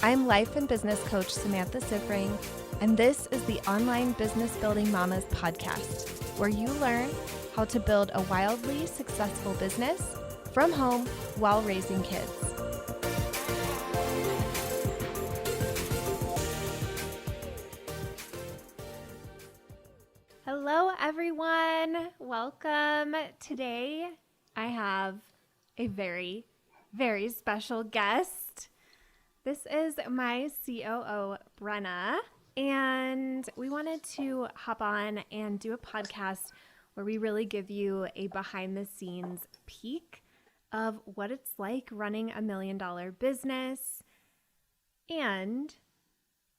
I'm life and business coach Samantha Sifring, and this is the Online Business Building Mamas podcast, where you learn how to build a wildly successful business from home while raising kids. Hello, everyone. Welcome. Today, I have a very, very special guest. This is my COO, Brenna, and we wanted to hop on and do a podcast where we really give you a behind-the-scenes peek of what it's like running $1 million business. And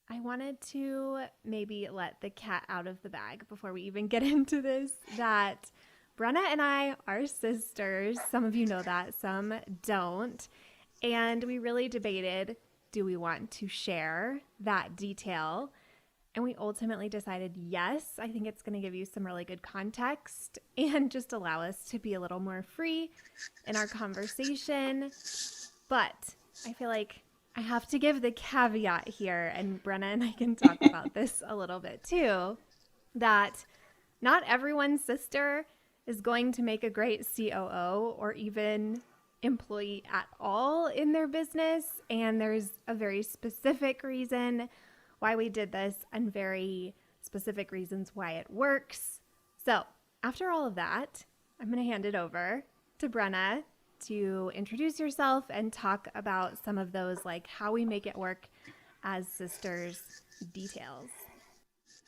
I wanted to maybe let the cat out of the bag before we even get into this, that Brenna and I are sisters. Some of you know that, some don't. And we really debated, do we want to share that detail? And we ultimately decided yes. I think it's going to give you some really good context and just allow us to be a little more free in our conversation. But I feel like I have to give the caveat here, and Brenna and I can talk about this a little bit too, that not everyone's sister is going to make a great COO or even employee at all in their business. And there's a very specific reason why we did this and very specific reasons why it works. So after all of that, I'm going to hand it over to Brenna to introduce yourself and talk about some of those, like how we make it work as sisters details.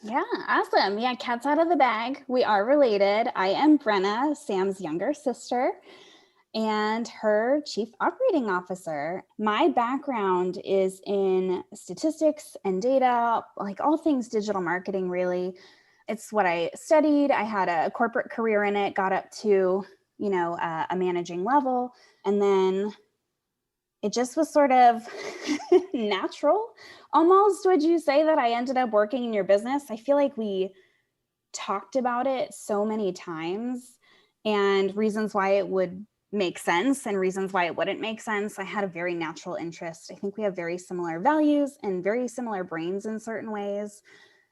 Yeah, awesome. Yeah, cat's out of the bag. We are related. I am Brenna, Sam's younger sister, and her chief operating officer. My background is in statistics and data, like all things digital marketing, really. It's what I studied. I had a corporate career in it, got up to, a managing level. And then it just was sort of natural. Almost, would you say that I ended up working in your business? I feel like we talked about it so many times and reasons why it would make sense and reasons why it wouldn't make sense. I had a very natural interest. I think we have very similar values and very similar brains in certain ways.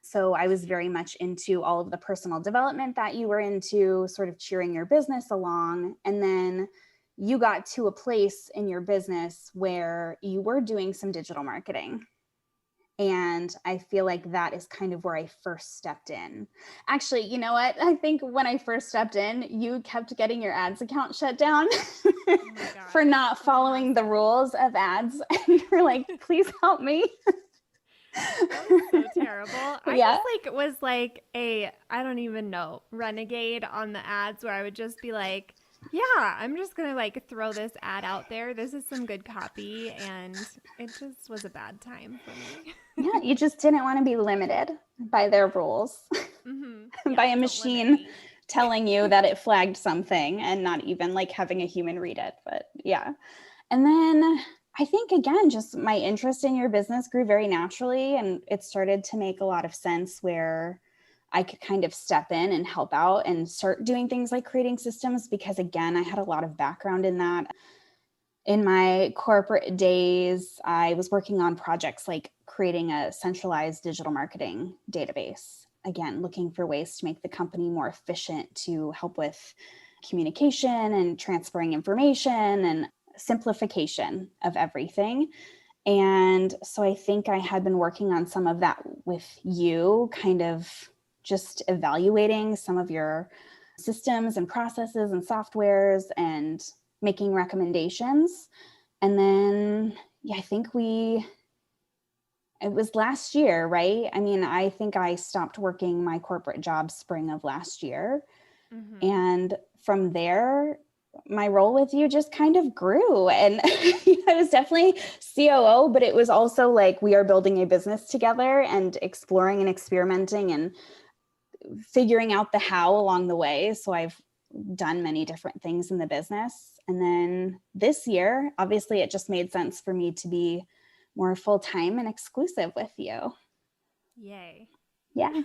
So I was very much into all of the personal development that you were into, sort of cheering your business along. And then you got to a place in your business where you were doing some digital marketing. And I feel like that is kind of where I first stepped in. Actually, you know what? I think when I first stepped in, you kept getting your ads account shut down for not following the rules of ads. And you're like, please help me. That was so terrible. Yeah. I was like a, I don't even know, renegade on the ads where I would just be like, yeah, I'm just going to throw this ad out there. This is some good copy. And it just was a bad time for me. Yeah, you just didn't want to be limited by their rules, by a machine telling you that it flagged something and not even having a human read it. But yeah. And then I think, again, just my interest in your business grew very naturally, and it started to make a lot of sense where I could kind of step in and help out and start doing things like creating systems, because again, I had a lot of background in that. In my corporate days, I was working on projects like creating a centralized digital marketing database. Again, looking for ways to make the company more efficient, to help with communication and transferring information and simplification of everything. And so I think I had been working on some of that with you, kind of just evaluating some of your systems and processes and softwares and making recommendations. And then, I think it was last year, right? I mean, I think I stopped working my corporate job spring of last year. Mm-hmm. And from there, my role with you just kind of grew. And I was definitely COO, but it was also we are building a business together and exploring and experimenting and figuring out the how along the way. So I've done many different things in the business. And then this year, obviously, it just made sense for me to be more full-time and exclusive with you. Yay. Yeah.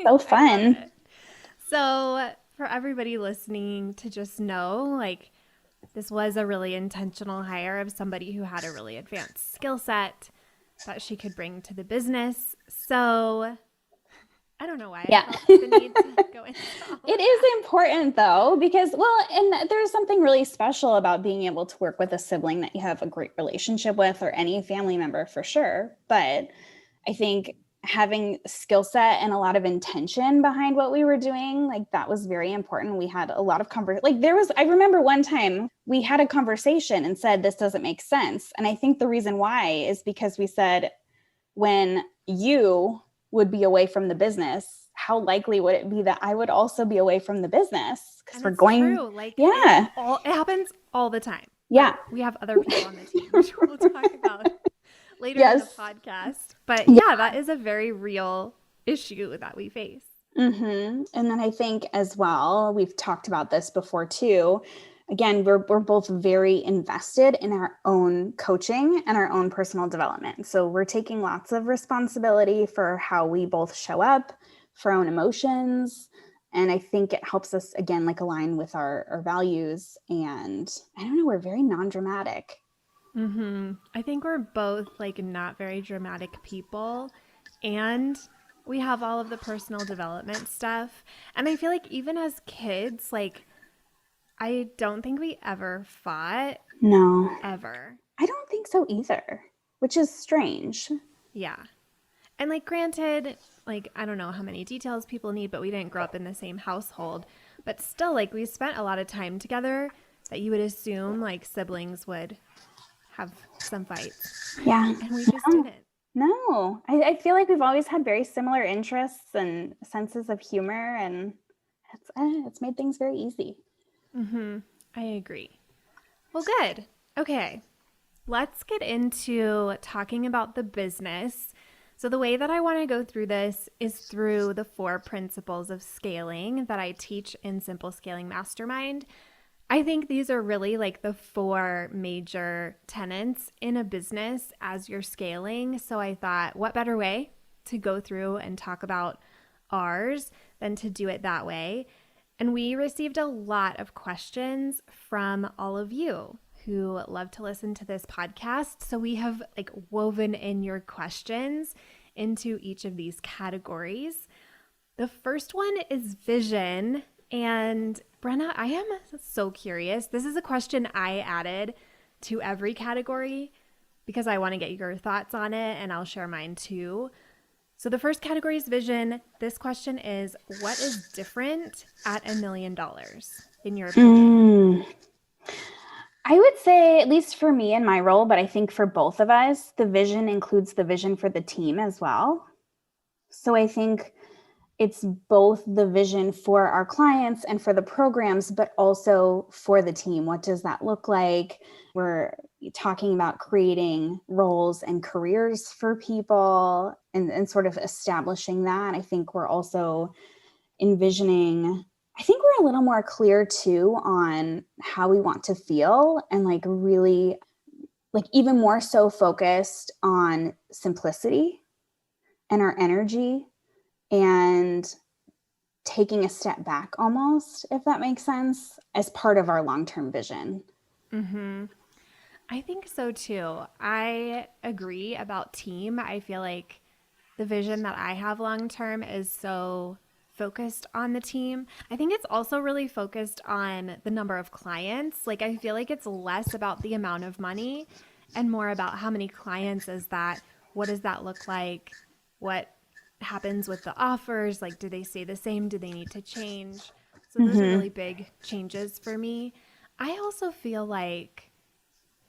So fun. So for everybody listening to just know, this was a really intentional hire of somebody who had a really advanced skill set that she could bring to the business. So I don't know why Yeah. I felt the need to go into all It of is important though, because, well, and there's something really special about being able to work with a sibling that you have a great relationship with, or any family member for sure. But I think having skill set and a lot of intention behind what we were doing, like that was very important. We had a lot of I remember one time we had a conversation and said, this doesn't make sense. And I think the reason why is because we said, when you would be away from the business, how likely would it be that I would also be away from the business? Because we're going, true. Like, yeah, it happens all the time. yeah, But we have other people on the team, which we'll talk about later in the yes, podcast. But yeah, that is a very real issue that we face. Mm-hmm. And then I think as well, we've talked about this before too. Again, we're both very invested in our own coaching and our own personal development. So we're taking lots of responsibility for how we both show up, for our own emotions. And I think it helps us, again, like align with our values. And I don't know, we're very non-dramatic. I think we're both like not very dramatic people, and we have all of the personal development stuff. And I feel like even as kids, like I don't think we ever fought. No, Ever. I don't think so either, which is strange. Yeah. And like granted, like I don't know how many details people need, but we didn't grow up in the same household. But still, like we spent a lot of time together that you would assume like siblings would have some fights. Yeah. And we just didn't. No, I feel like we've always had very similar interests and senses of humor, and it's made things very easy. I agree. Well, good. Okay. Let's get into talking about the business. So the way that I want to go through this is through the 4 principles of scaling that I teach in Simple Scaling Mastermind. I think these are really like the 4 major tenets in a business as you're scaling. So I thought, what better way to go through and talk about ours than to do it that way? And we received a lot of questions from all of you who love to listen to this podcast. So we have like woven in your questions into each of these categories. The first one is vision. And Brenna, I am so curious. This is a question I added to every category because I want to get your thoughts on it, and I'll share mine too. So the first category is vision. This question is, what is different at $1 million in your opinion? I would say, at least for me and my role, but I think for both of us, the vision includes the vision for the team as well. So I think it's both the vision for our clients and for the programs, but also for the team. What does that look like? We're talking about creating roles and careers for people and sort of establishing that. I think we're also envisioning, I think we're a little more clear too on how we want to feel, and like really like even more so focused on simplicity and our energy and taking a step back almost, if that makes sense, as part of our long-term vision. I think so too. I agree about team. I feel like the vision that I have long-term is so focused on the team. I think it's also really focused on the number of clients. Like I feel like it's less about the amount of money and more about how many clients is that, what does that look like, what happens with the offers, like do they stay the same, do they need to change? So those are really big changes for me. I also feel like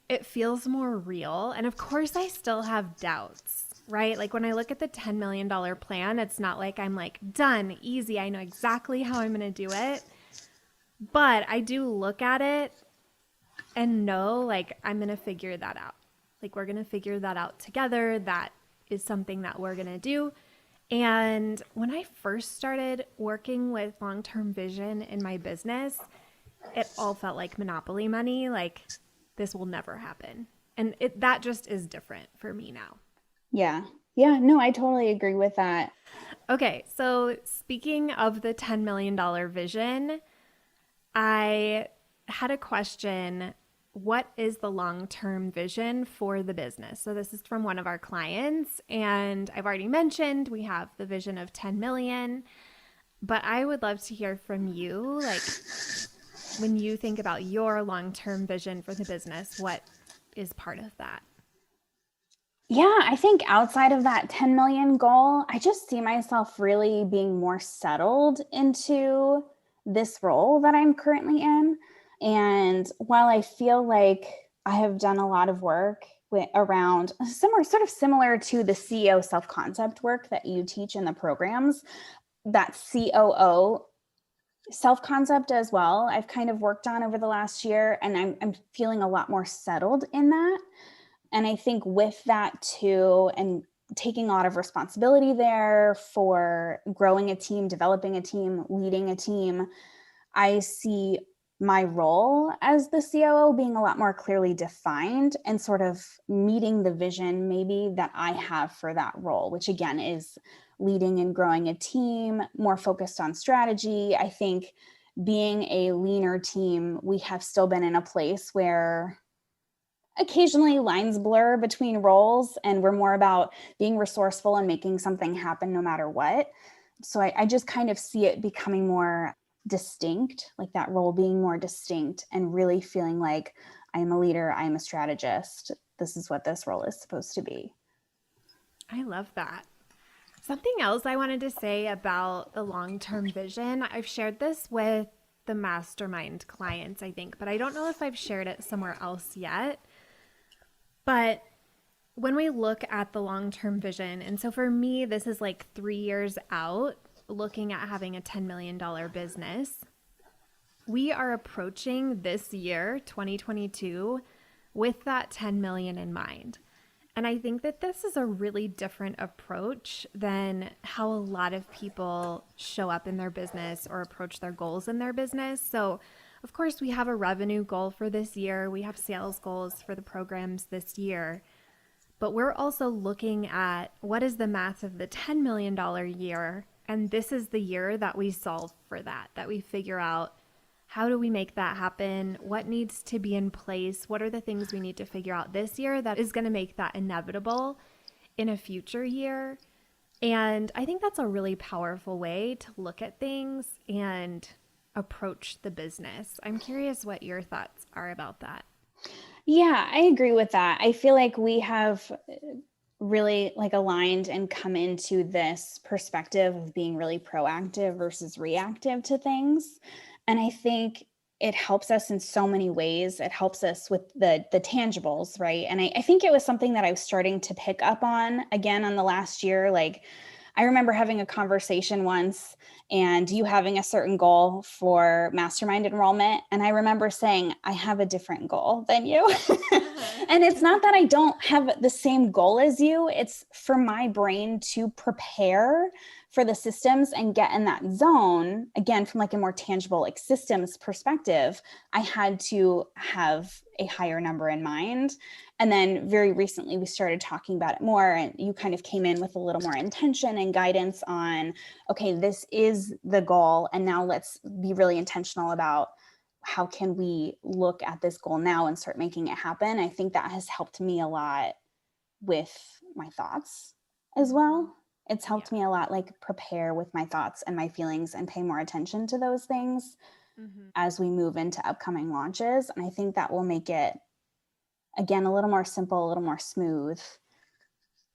it feels more real, and of course I still have doubts, right? Like when I look at the $10 million plan, it's not like I'm like done, easy, I know exactly how I'm going to do it, but I do look at it and know like I'm going to figure that out. Like we're going to figure that out together. That is something that we're going to do. And when I first started working with long-term vision in my business, it all felt like monopoly money. Like this will never happen. And that just is different for me now. Yeah. Yeah. No, I totally agree with that. Okay. So speaking of the $10 million vision, I had a question what is the long-term vision for the business? So this is from one of our clients, and I've already mentioned we have the vision of 10 million, but I would love to hear from you. Like, when you think about your long-term vision for the business, what is part of that? Yeah, I think outside of that 10 million goal, I just see myself really being more settled into this role that I'm currently in. And while I feel like I have done a lot of work around similar to the CEO self-concept work that you teach in the programs, that COO self-concept as well, I've kind of worked on over the last year, and I'm feeling a lot more settled in that. And I think with that too, and taking a lot of responsibility there for growing a team, developing a team, leading a team, I see my role as the COO being a lot more clearly defined and sort of meeting the vision maybe that I have for that role, which again is leading and growing a team, more focused on strategy. I think being a leaner team, we have still been in a place where occasionally lines blur between roles, and we're more about being resourceful and making something happen no matter what. So I just kind of see it becoming more distinct, like that role being more distinct and really feeling like I am a leader, I am a strategist. This is what this role is supposed to be. I love that. Something else I wanted to say about the long-term vision, I've shared this with the mastermind clients, I think, but I don't know if I've shared it somewhere else yet. But when we look at the long-term vision, and so for me, this is like 3 years out, looking at having a $10 million business, we are approaching this year, 2022, with that 10 million in mind. And I think that this is a really different approach than how a lot of people show up in their business or approach their goals in their business. So of course, we have a revenue goal for this year. We have sales goals for the programs this year. But we're also looking at what is the math of the $10 million year. And this is the year that we solve for that we figure out how do we make that happen? What needs to be in place? What are the things we need to figure out this year that is going to make that inevitable in a future year? And I think that's a really powerful way to look at things and approach the business. I'm curious what your thoughts are about that. Yeah, I agree with that. I feel like we have really aligned and come into this perspective of being really proactive versus reactive to things. And I think it helps us in so many ways. It helps us with the tangibles, right? And I think it was something that I was starting to pick up on again on the last year. I remember having a conversation once and you having a certain goal for mastermind enrollment. And I remember saying, I have a different goal than you. And it's not that I don't have the same goal as you. It's for my brain to prepare for the systems and get in that zone. Again, from a more tangible systems perspective, I had to have a higher number in mind. And then very recently we started talking about it more, and you kind of came in with a little more intention and guidance on, okay, this is the goal. And now let's be really intentional about how can we look at this goal now and start making it happen. I think that has helped me a lot with my thoughts as well. It's helped me a lot, prepare with my thoughts and my feelings and pay more attention to those things as we move into upcoming launches. And I think that will make it, again, a little more simple, a little more smooth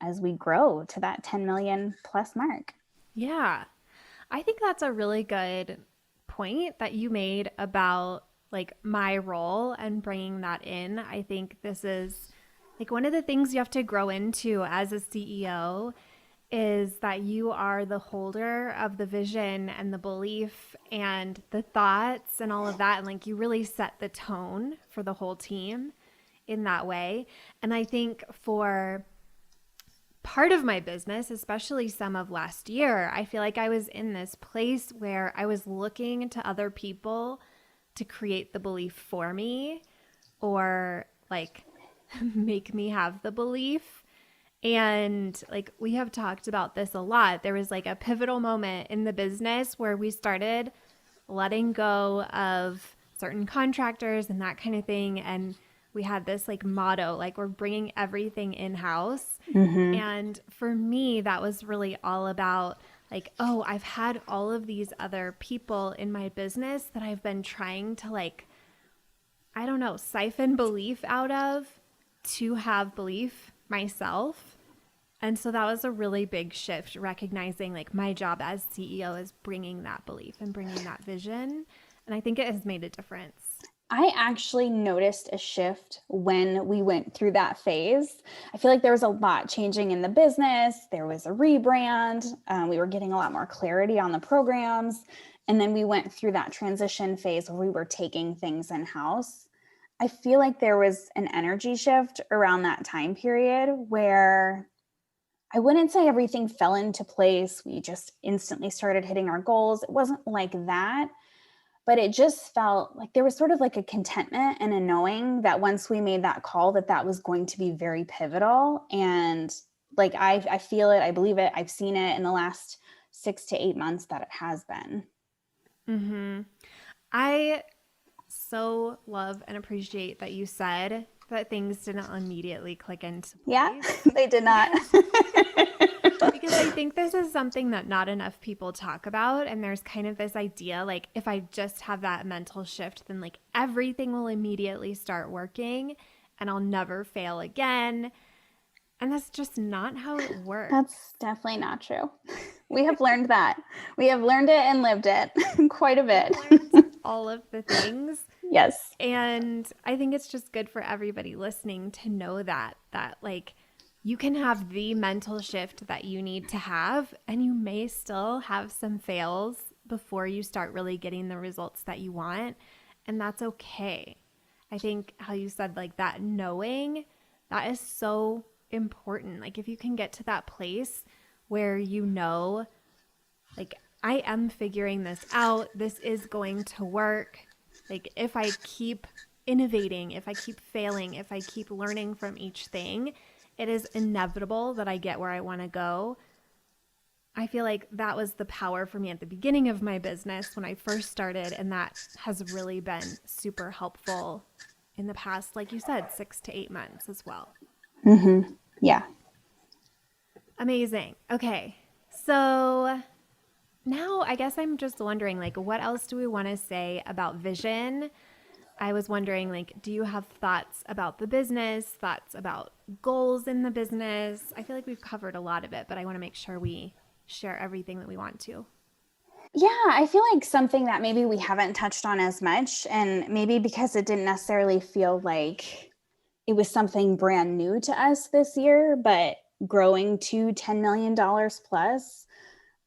as we grow to that 10 million plus mark. Yeah. I think that's a really good point that you made about my role and bringing that in. I think this is one of the things you have to grow into as a CEO is that you are the holder of the vision and the belief and the thoughts and all of that. And you really set the tone for the whole team in that way. And I think for part of my business, especially some of last year, I feel like I was in this place where I was looking to other people to create the belief for me or make me have the belief. And we have talked about this a lot. There was a pivotal moment in the business where we started letting go of certain contractors and that kind of thing. And we had this like motto, like we're bringing everything in-house. Mm-hmm. And for me, that was really all about like, oh, I've had all of these other people in my business that I've been trying to like, I don't know, siphon belief out of to have belief myself. And so that was a really big shift, recognizing like my job as CEO is bringing that belief and bringing that vision. And I think it has made a difference. I actually noticed a shift when we went through that phase. I feel like there was a lot changing in the business. There was a rebrand. We were getting a lot more clarity on the programs. And then we went through that transition phase where we were taking things in-house. I feel like there was an energy shift around that time period where I wouldn't say everything fell into place. We just instantly started hitting our goals. It wasn't like that. But it just felt like there was sort of like a contentment and a knowing that once we made that call, that was going to be very pivotal. And like, I feel it, I believe it, I've seen it in the last 6 to 8 months that it has been. Mm-hmm. I so love and appreciate that you said that things didn't immediately click into place. Yeah, they did not. Because I think this is something that not enough people talk about. And there's kind of this idea, like, if I just have that mental shift, then like everything will immediately start working and I'll never fail again. And that's just not how it works. That's definitely not true. We have learned that. We have learned it and lived it quite a bit. All of the things. Yes. And I think it's just good for everybody listening to know that like, you can have the mental shift that you need to have, and you may still have some fails before you start really getting the results that you want. And that's okay. I think how you said like that knowing, that is so important. Like if you can get to that place where you know, like I am figuring this out, this is going to work. Like if I keep innovating, if I keep failing, if I keep learning from each thing, it is inevitable that I get where I want to go. I feel like that was the power for me at the beginning of my business when I first started. And that has really been super helpful in the past, like you said, 6 to 8 months as well. Mm-hmm. Yeah. Amazing. Okay. So now I guess I'm just wondering, like, what else do we want to say about vision? I was wondering, like, do you have thoughts about the business, thoughts about goals in the business? I feel like we've covered a lot of it, but I want to make sure we share everything that we want to. Yeah, I feel like something that maybe we haven't touched on as much, and maybe because it didn't necessarily feel like it was something brand new to us this year, but growing to $10 million plus,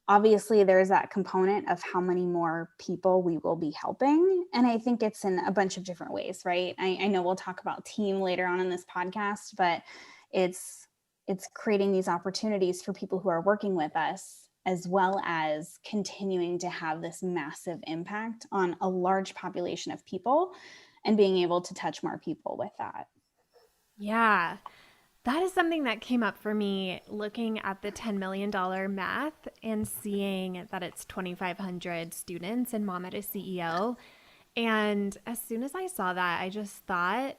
obviously there's that component of how many more people we will be helping. And I think it's in a bunch of different ways, right? I know we'll talk about team later on in this podcast, but it's creating these opportunities for people who are working with us, as well as continuing to have this massive impact on a large population of people and being able to touch more people with that. Yeah. That is something that came up for me looking at the $10 million math and seeing that it's 2,500 students in Mama to CEO. And as soon as I saw that, I just thought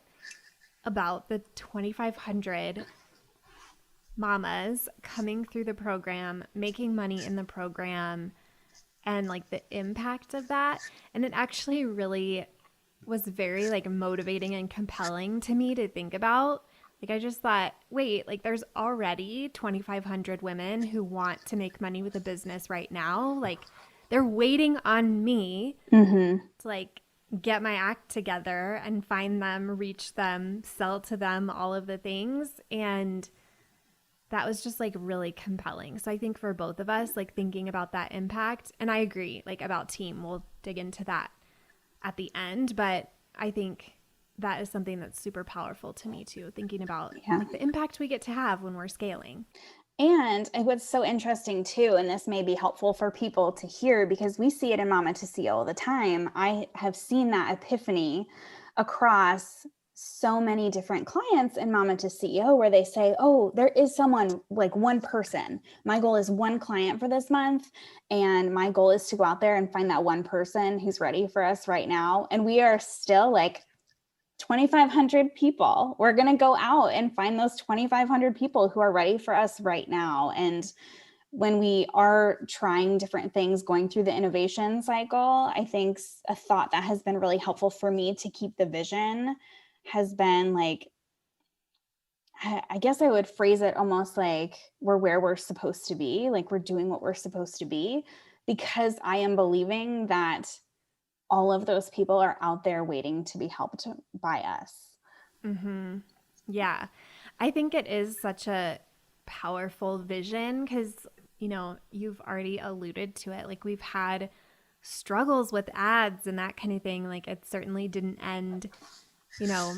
about the 2,500 mamas coming through the program, making money in the program, and like the impact of that. And it actually really was very like motivating and compelling to me to think about. Like I just thought, wait, like there's already 2,500 women who want to make money with a business right now. Like they're waiting on me to like get my act together and find them, reach them, sell to them, all of the things. And that was just like really compelling. So I think for both of us, like thinking about that impact, and I agree like about team, we'll dig into that at the end, but I think that is something that's super powerful to me too, thinking about like the impact we get to have when we're scaling. And what's so interesting too, and this may be helpful for people to hear because we see it in Mama to CEO all the time. I have seen that epiphany across so many different clients in Mama to CEO where they say, oh, there is someone, like one person. My goal is one client for this month. And my goal is to go out there and find that one person who's ready for us right now. And we are still like 2,500 people. We're going to go out and find those 2,500 people who are ready for us right now. And when we are trying different things, going through the innovation cycle, I think a thought that has been really helpful for me to keep the vision has been like, I guess I would phrase it almost like we're where we're supposed to be, like we're doing what we're supposed to be, because I am believing that all of those people are out there waiting to be helped by us. Mm-hmm. Yeah. I think it is such a powerful vision because, you've already alluded to it. Like we've had struggles with ads and that kind of thing. Like it certainly didn't end,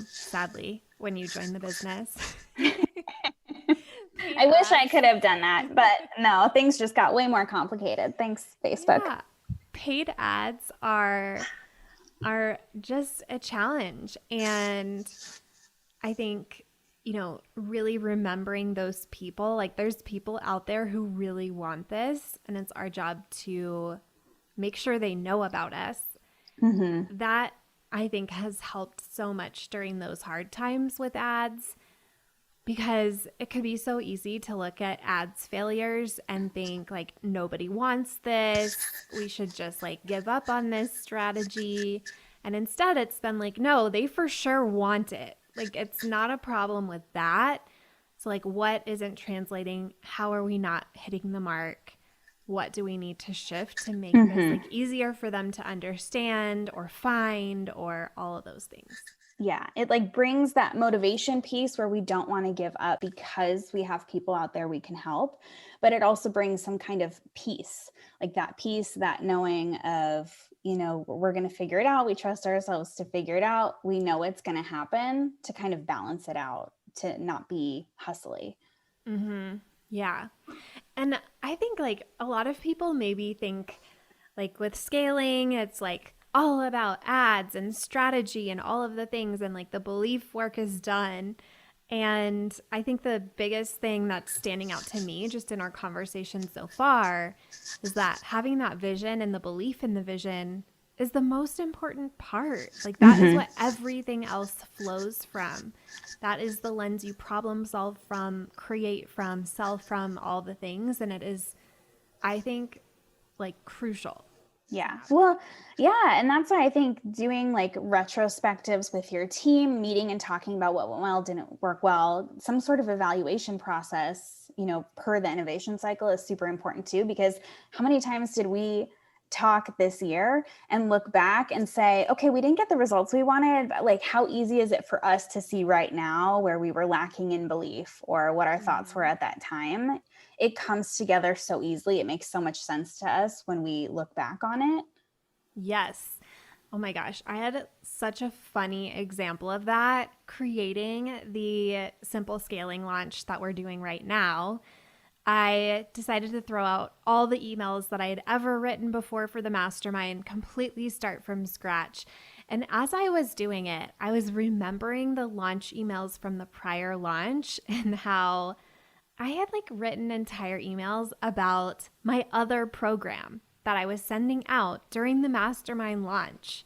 sadly, when you joined the business. I wish I could have done that, but no, things just got way more complicated. Thanks, Facebook. Yeah. Paid ads are just a challenge. And I think, really remembering those people, like there's people out there who really want this, and it's our job to make sure they know about us. Mm-hmm. That I think has helped so much during those hard times with ads, because it could be so easy to look at ads failures and think like nobody wants this. We should just like give up on this strategy. And instead it's been like, no, they for sure want it. Like it's not a problem with that. So like what isn't translating? How are we not hitting the mark? What do we need to shift to make this like easier for them to understand or find or all of those things? Yeah, it like brings that motivation piece where we don't want to give up because we have people out there we can help, but it also brings some kind of peace, like that peace, that knowing of, we're going to figure it out. We trust ourselves to figure it out. We know it's going to happen, to kind of balance it out, to not be hustly. Mm-hmm. Yeah. And I think like a lot of people maybe think like with scaling, it's like all about ads and strategy and all of the things, and like the belief work is done. And I think the biggest thing that's standing out to me just in our conversation so far is that having that vision and the belief in the vision is the most important part. Like that is what everything else flows from. That is the lens you problem solve from, create from, sell from, all the things. And it is, I think, like crucial. Yeah. Well, yeah. And that's why I think doing like retrospectives with your team, meeting and talking about what went well, didn't work well, some sort of evaluation process, per the innovation cycle is super important too, because how many times did we talk this year and look back and say, okay, we didn't get the results we wanted, but like how easy is it for us to see right now where we were lacking in belief or what our thoughts were at that time? It comes together so easily. It makes so much sense to us when we look back on it. Yes. Oh my gosh. I had such a funny example of that creating the simple scaling launch that we're doing right now. I decided to throw out all the emails that I had ever written before for the mastermind, completely start from scratch. And as I was doing it, I was remembering the launch emails from the prior launch and how I had like written entire emails about my other program that I was sending out during the mastermind launch.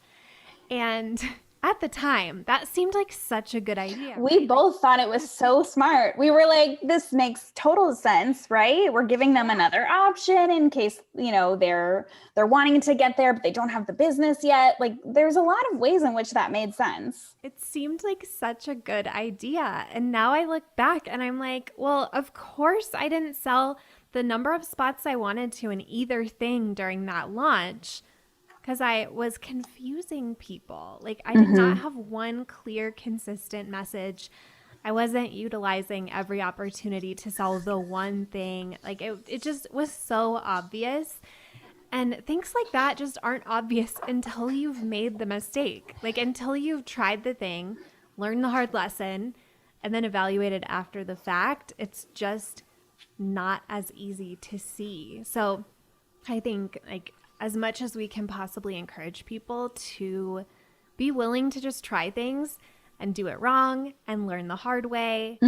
And at the time, that seemed like such a good idea. We both thought it was so smart. We were like, this makes total sense, right? We're giving them another option in case, they're wanting to get there, but they don't have the business yet. Like there's a lot of ways in which that made sense. It seemed like such a good idea. And now I look back and I'm like, well, of course I didn't sell the number of spots I wanted to in either thing during that launch, because I was confusing people. Like I did not have one clear, consistent message. I wasn't utilizing every opportunity to sell the one thing. Like it just was so obvious. And things like that just aren't obvious until you've made the mistake. Like until you've tried the thing, learned the hard lesson, and then evaluated after the fact. It's just not as easy to see. So I think like as much as we can possibly encourage people to be willing to just try things and do it wrong and learn the hard way,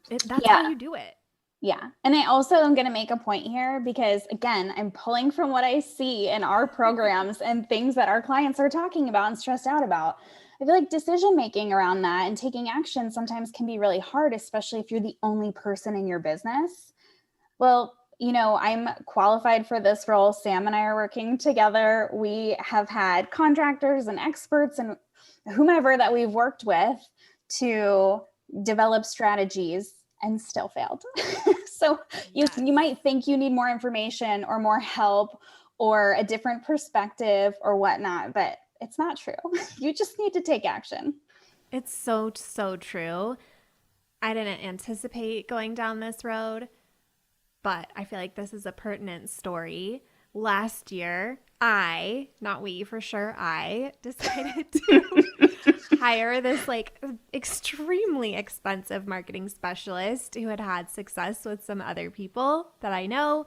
that's how you do it. Yeah. And I also am going to make a point here because, again, I'm pulling from what I see in our programs and things that our clients are talking about and stressed out about. I feel like decision making around that and taking action sometimes can be really hard, especially if you're the only person in your business. Well, I'm qualified for this role. Sam and I are working together. We have had contractors and experts and whomever that we've worked with to develop strategies and still failed. So you might think you need more information or more help or a different perspective or whatnot, but it's not true. You just need to take action. It's so, so true. I didn't anticipate going down this road, but I feel like this is a pertinent story. Last year, not we for sure, I decided to hire this like extremely expensive marketing specialist who had success with some other people that I know.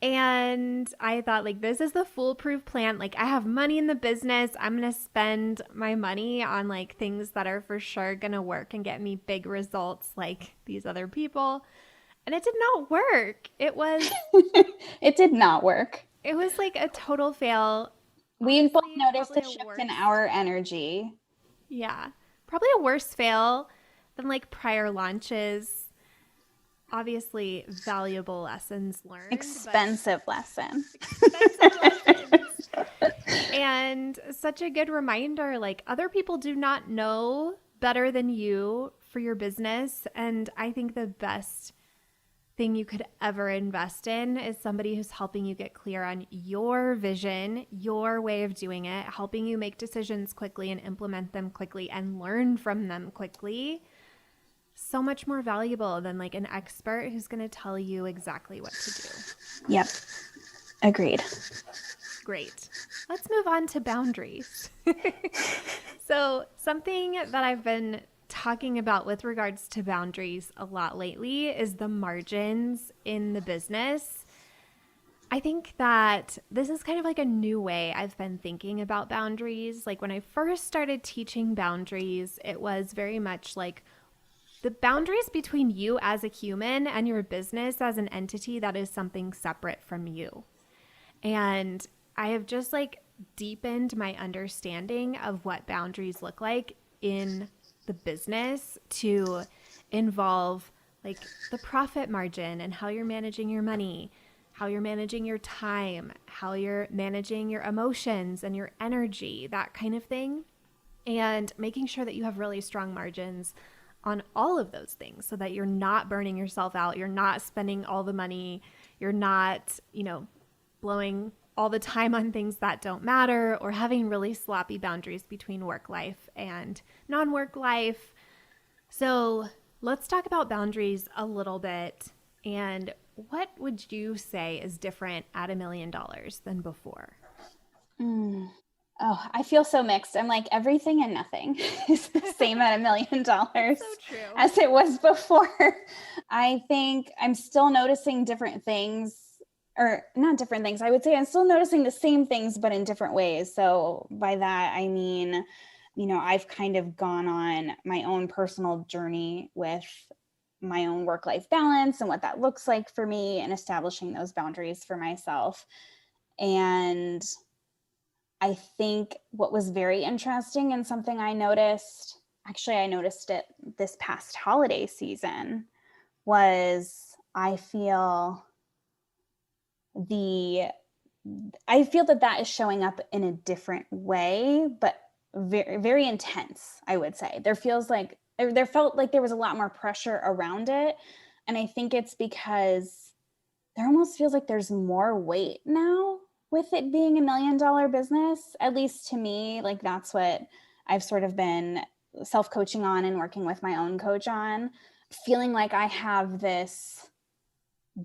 And I thought, like, this is the foolproof plan. Like, I have money in the business. I'm going to spend my money on like things that are for sure going to work and get me big results like these other people. And it did not work. It did not work. It was like a total fail. We both noticed a shift in our energy. Yeah. Probably a worse fail than like prior launches. Obviously, valuable lessons learned. Expensive lessons. And such a good reminder, like other people do not know better than you for your business. And I think the best thing you could ever invest in is somebody who's helping you get clear on your vision, your way of doing it, helping you make decisions quickly and implement them quickly and learn from them quickly. So much more valuable than like an expert who's going to tell you exactly what to do. Yep. Agreed. Great. Let's move on to boundaries. So something that I've been talking about with regards to boundaries a lot lately is the margins in the business. I think that this is kind of like a new way I've been thinking about boundaries. Like when I first started teaching boundaries, it was very much like the boundaries between you as a human and your business as an entity that is something separate from you. And I have just like deepened my understanding of what boundaries look like in the business to involve like the profit margin and how you're managing your money, how you're managing your time, how you're managing your emotions and your energy, that kind of thing. And making sure that you have really strong margins on all of those things so that you're not burning yourself out. You're not spending all the money. You're not, blowing all the time on things that don't matter or having really sloppy boundaries between work life and non-work life. So let's talk about boundaries a little bit. And what would you say is different at $1 million than before? Oh, I feel so mixed. I'm like, everything and nothing is the same at $1 million So true. as it was before. I think I'm still noticing different things, or not different things. I would say I'm still noticing the same things, but in different ways. So by that, I mean, I've kind of gone on my own personal journey with my own work-life balance and what that looks like for me and establishing those boundaries for myself. And I think what was very interesting and something I noticed it this past holiday season, was I feel that is showing up in a different way, but very, very intense, I would say. There felt like there was a lot more pressure around it. And I think it's because there almost feels like there's more weight now with it being $1 million business. At least to me, like that's what I've sort of been self-coaching on and working with my own coach on, feeling like I have this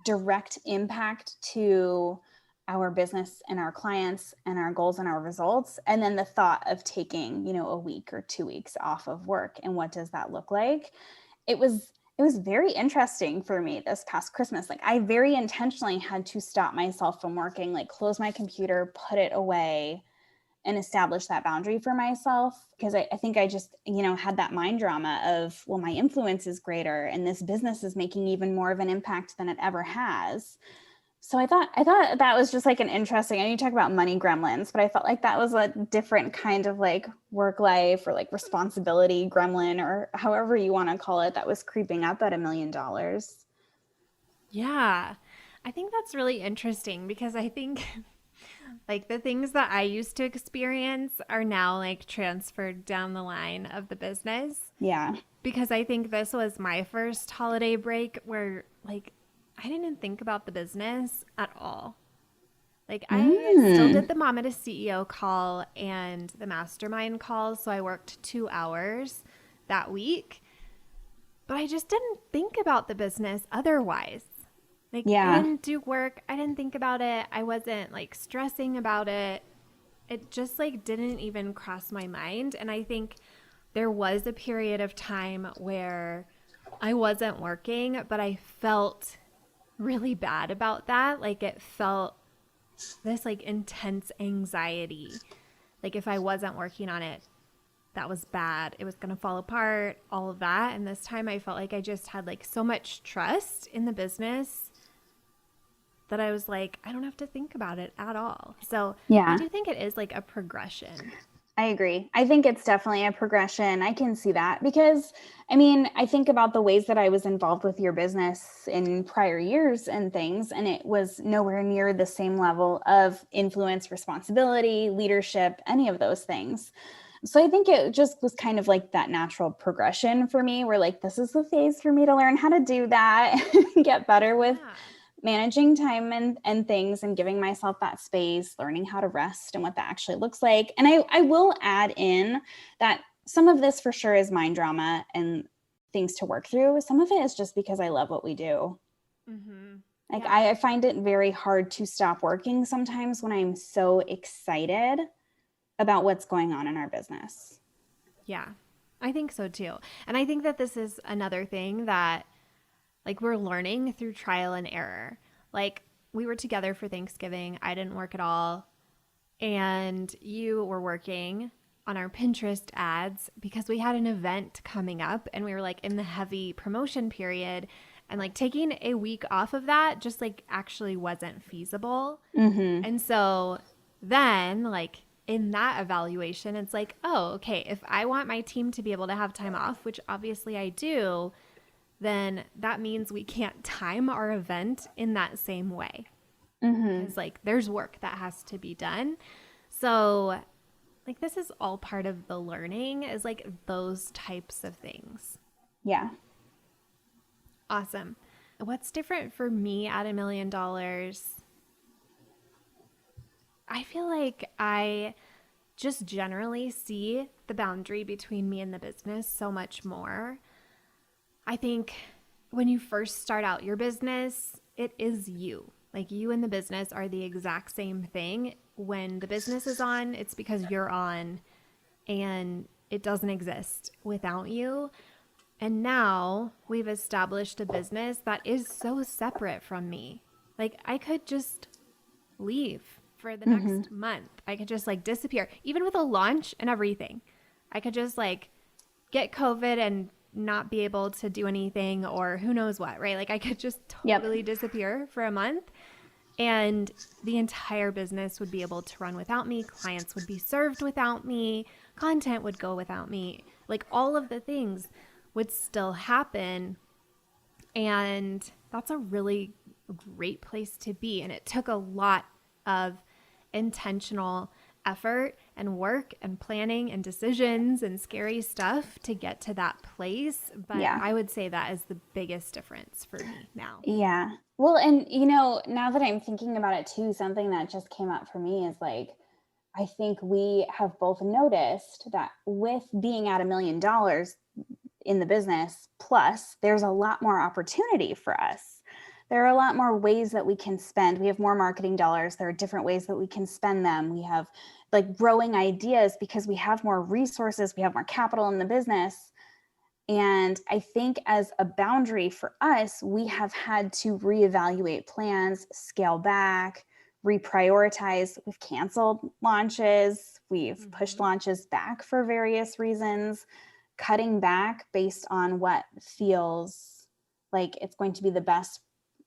direct impact to our business and our clients and our goals and our results. And then the thought of taking, a week or 2 weeks off of work, and what does that look like? It was very interesting for me this past Christmas. Like I very intentionally had to stop myself from working, like close my computer, put it away, and establish that boundary for myself. Because I think I just, had that mind drama of, well, my influence is greater and this business is making even more of an impact than it ever has. So I thought that was just like an interesting, and you talk about money gremlins, but I felt like that was a different kind of like work life or like responsibility gremlin or however you want to call it that was creeping up at $1 million. Yeah. I think that's really interesting because I think like the things that I used to experience are now like transferred down the line of the business Yeah. because I think this was my first holiday break where like I didn't think about the business at all. Like I still Mm. did the Mama to CEO call and the mastermind call, so I worked 2 hours that week, but I just didn't think about the business otherwise. Like I Yeah. didn't do work, I didn't think about it. I wasn't like stressing about it. It just like didn't even cross my mind, and I think there was a period of time where I wasn't working, but I felt really bad about that. Like it felt this like intense anxiety. Like if I wasn't working on it, that was bad. It was going to fall apart, all of that. And this time I felt like I just had like so much trust in the business that I was like, I don't have to think about it at all. So I Yeah. do think it is like a progression. I agree. I think it's definitely a progression. I can see that because, I mean, I think about the ways that I was involved with your business in prior years and things, and it was nowhere near the same level of influence, responsibility, leadership, any of those things. So I think it just was kind of like that natural progression for me where like, this is the phase for me to learn how to do that, get better with Yeah. managing time and things and giving myself that space, learning how to rest and what that actually looks like. And I will add in that some of this for sure is mind drama and things to work through. Some of it is just because I love what we do. Mm-hmm. Like Yeah. I find it very hard to stop working sometimes when I'm so excited about what's going on in our business. Yeah. I think so too. And I think that this is another thing that like we're learning through trial and error. Like we were together for Thanksgiving. I didn't work at all. And you were working on our Pinterest ads because we had an event coming up and we were like in the heavy promotion period, and like taking a week off of that just like actually wasn't feasible. Mm-hmm. And so then like in that evaluation, it's like, oh, okay, if I want my team to be able to have time off, which obviously I do, then that means we can't time our event in that same way Mm-hmm. because like there's work that has to be done. So like this is all part of the learning, is like those types of things. Yeah. Awesome. What's different for me at $1 million? I feel like I just generally see the boundary between me and the business so much more. I think when you first start out your business, it is you. Like you and the business are the exact same thing. When the business is on, it's because you're on, and it doesn't exist without you. And now we've established a business that is so separate from me. Like I could just leave for the Mm-hmm. next month. I could just like disappear, even with a launch and everything. I could just like get COVID and not be able to do anything or who knows what, right? Like I could just Yep. totally disappear for a month and the entire business would be able to run without me. Clients would be served without me. Content would go without me. Like all of the things would still happen. And that's a really great place to be. And it took a lot of intentional effort and work and planning and decisions and scary stuff to get to that place. But Yeah. I would say that is the biggest difference for me now. Yeah. Well, and now that I'm thinking about it too, something that just came up for me is like, I think we have both noticed that with being at $1 million in the business, plus there's a lot more opportunity for us. There are a lot more ways that we can spend. We have more marketing dollars. There are different ways that we can spend them. We have like growing ideas because we have more resources, we have more capital in the business. And I think as a boundary for us, we have had to reevaluate plans, scale back, reprioritize. We've canceled launches, we've pushed Mm-hmm. launches back for various reasons, cutting back based on what feels like it's going to be the best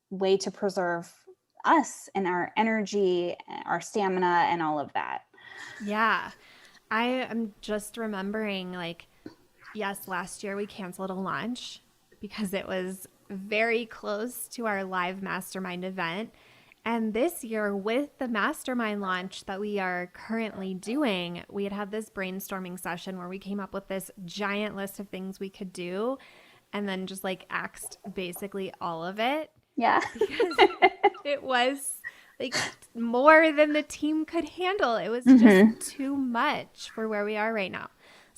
way to preserve us and our energy, our stamina, and all of that. Yeah. I am just remembering, like, yes, last year we canceled a launch because it was very close to our live mastermind event. And this year, with the mastermind launch that we are currently doing, we had this brainstorming session where we came up with this giant list of things we could do and then just like axed basically all of it Yeah. because it was like more than the team could handle. It was just Mm-hmm. too much for where we are right now.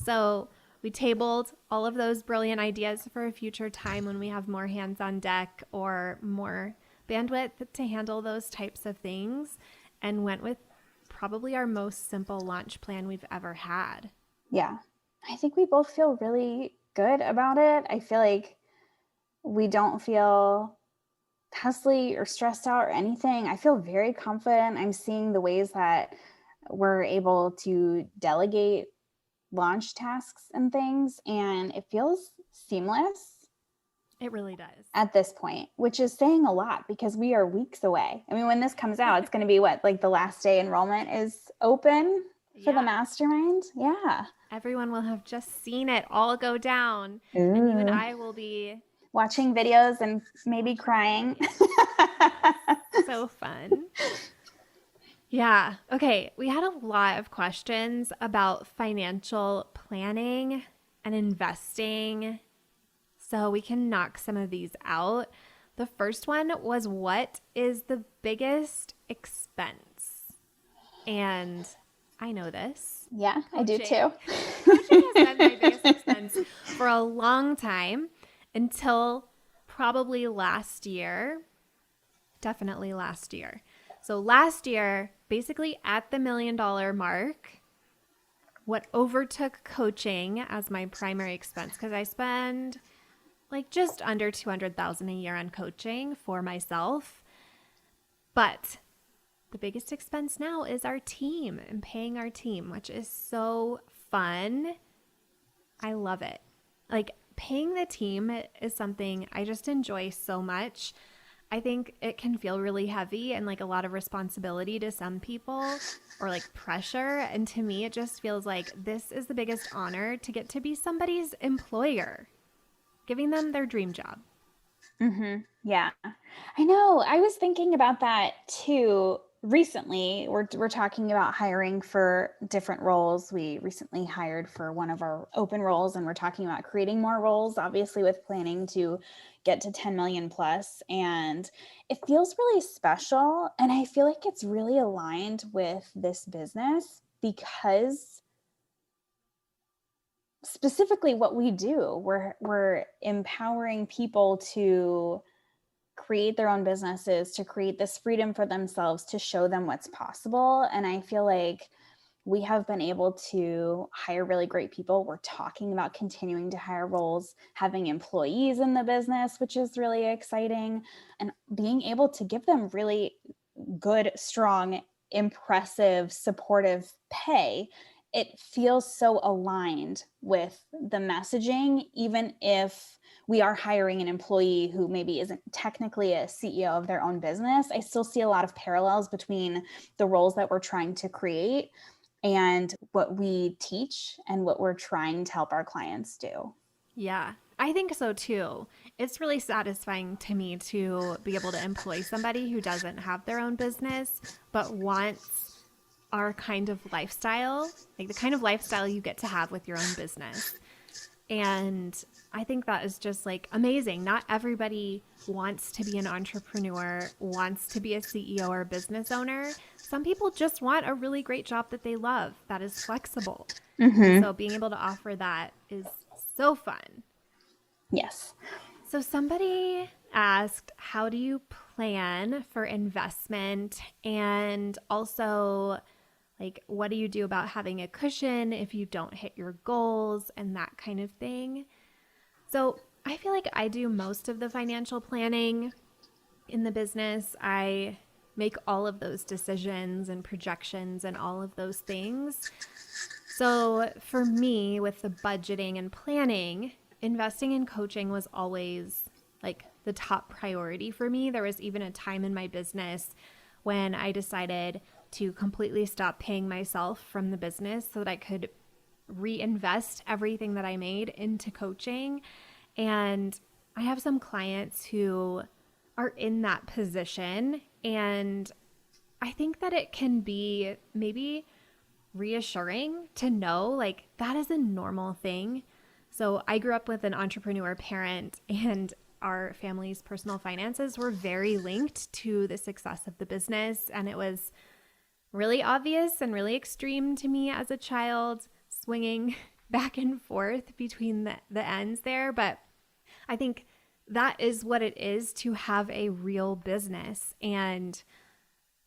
So we tabled all of those brilliant ideas for a future time when we have more hands on deck or more bandwidth to handle those types of things, and went with probably our most simple launch plan we've ever had. Yeah. I think we both feel really good about it. I feel like we don't feel hustly or stressed out or anything. I feel very confident. I'm seeing the ways that we're able to delegate launch tasks and things, and it feels seamless It really does. at this point, which is saying a lot because we are weeks away. I mean, when this comes out, it's going to be what, like the last day enrollment is open for the mastermind? Yeah. Everyone will have just seen it all go down. Ooh. And you and I will be watching videos and maybe crying. So fun. Yeah. Okay. We had a lot of questions about financial planning and investing. So we can knock some of these out. The first one was, what is the biggest expense? And I know this. Yeah, coaching. I do too. Coaching has been my biggest expense for a long time until probably last year. Definitely last year. So last year, basically at the $1 million mark, what overtook coaching as my primary expense, because I spend like just under $200,000 a year on coaching for myself. But the biggest expense now is our team and paying our team, which is so fun. I love it. Like, paying the team is something I just enjoy so much. I think it can feel really heavy and like a lot of responsibility to some people, or like pressure. And to me, it just feels like this is the biggest honor, to get to be somebody's employer, giving them their dream job. Mm-hmm. Yeah, I know. I was thinking about that too. Recently, we're talking about hiring for different roles. We recently hired for one of our open roles, and we're talking about creating more roles, obviously with planning to get to 10 million plus. And it feels really special. And I feel like it's really aligned with this business because specifically what we do, we're empowering people to create their own businesses, to create this freedom for themselves, to show them what's possible. And I feel like we have been able to hire really great people. We're talking about continuing to hire roles, having employees in the business, which is really exciting, and being able to give them really good, strong, impressive, supportive pay. It feels so aligned with the messaging, even if we are hiring an employee who maybe isn't technically a CEO of their own business. I still see a lot of parallels between the roles that we're trying to create and what we teach and what we're trying to help our clients do. Yeah, I think so too. It's really satisfying to me to be able to employ somebody who doesn't have their own business, but wants our kind of lifestyle, like the kind of lifestyle you get to have with your own business. And I think that is just like amazing. Not everybody wants to be an entrepreneur, wants to be a CEO or a business owner. Some people just want a really great job that they love, that is flexible. Mm-hmm. So being able to offer that is so fun. Yes. So somebody asked, how do you plan for investment? And also, like, what do you do about having a cushion if you don't hit your goals and that kind of thing? So I feel like I do most of the financial planning in the business. I make all of those decisions and projections and all of those things. So for me, with the budgeting and planning, investing in coaching was always like the top priority for me. There was even a time in my business when I decided to completely stop paying myself from the business so that I could reinvest everything that I made into coaching. And I have some clients who are in that position, and I think that it can be maybe reassuring to know like that is a normal thing. So I grew up with an entrepreneur parent, and our family's personal finances were very linked to the success of the business. And it was really obvious and really extreme to me as a child, swinging back and forth between the ends there. But I think that is what it is to have a real business. And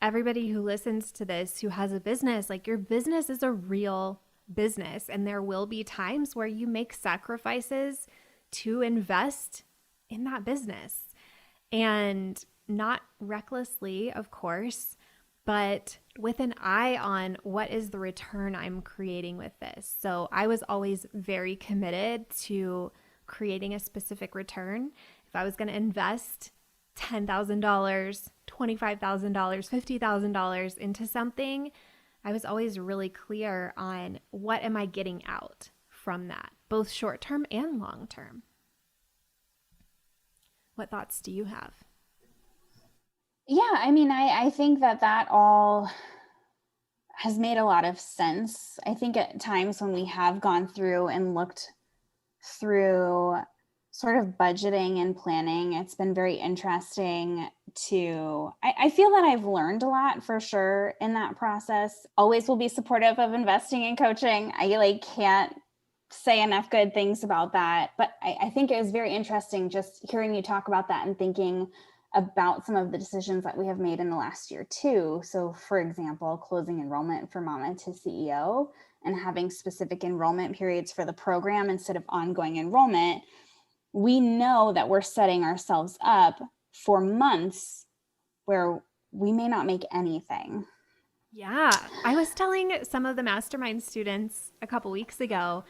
everybody who listens to this who has a business, like your business is a real business, and there will be times where you make sacrifices to invest in that business, and not recklessly, of course, but with an eye on what is the return I'm creating with this. So I was always very committed to creating a specific return. If I was going to invest $10,000, $25,000, $50,000 into something, I was always really clear on what am I getting out from that, both short term and long term. What thoughts do you have? Yeah, I mean, I think that all has made a lot of sense. I think at times when we have gone through and looked through sort of budgeting and planning, it's been very interesting to, I feel that I've learned a lot for sure in that process. Always will be supportive of investing in coaching. I can't say enough good things about that. But I think it was very interesting just hearing you talk about that and thinking about some of the decisions that we have made in the last year too. So for example, closing enrollment for Mama to CEO and having specific enrollment periods for the program instead of ongoing enrollment. We know that we're setting ourselves up for months where we may not make anything. Yeah. I was telling some of the mastermind students a couple weeks ago,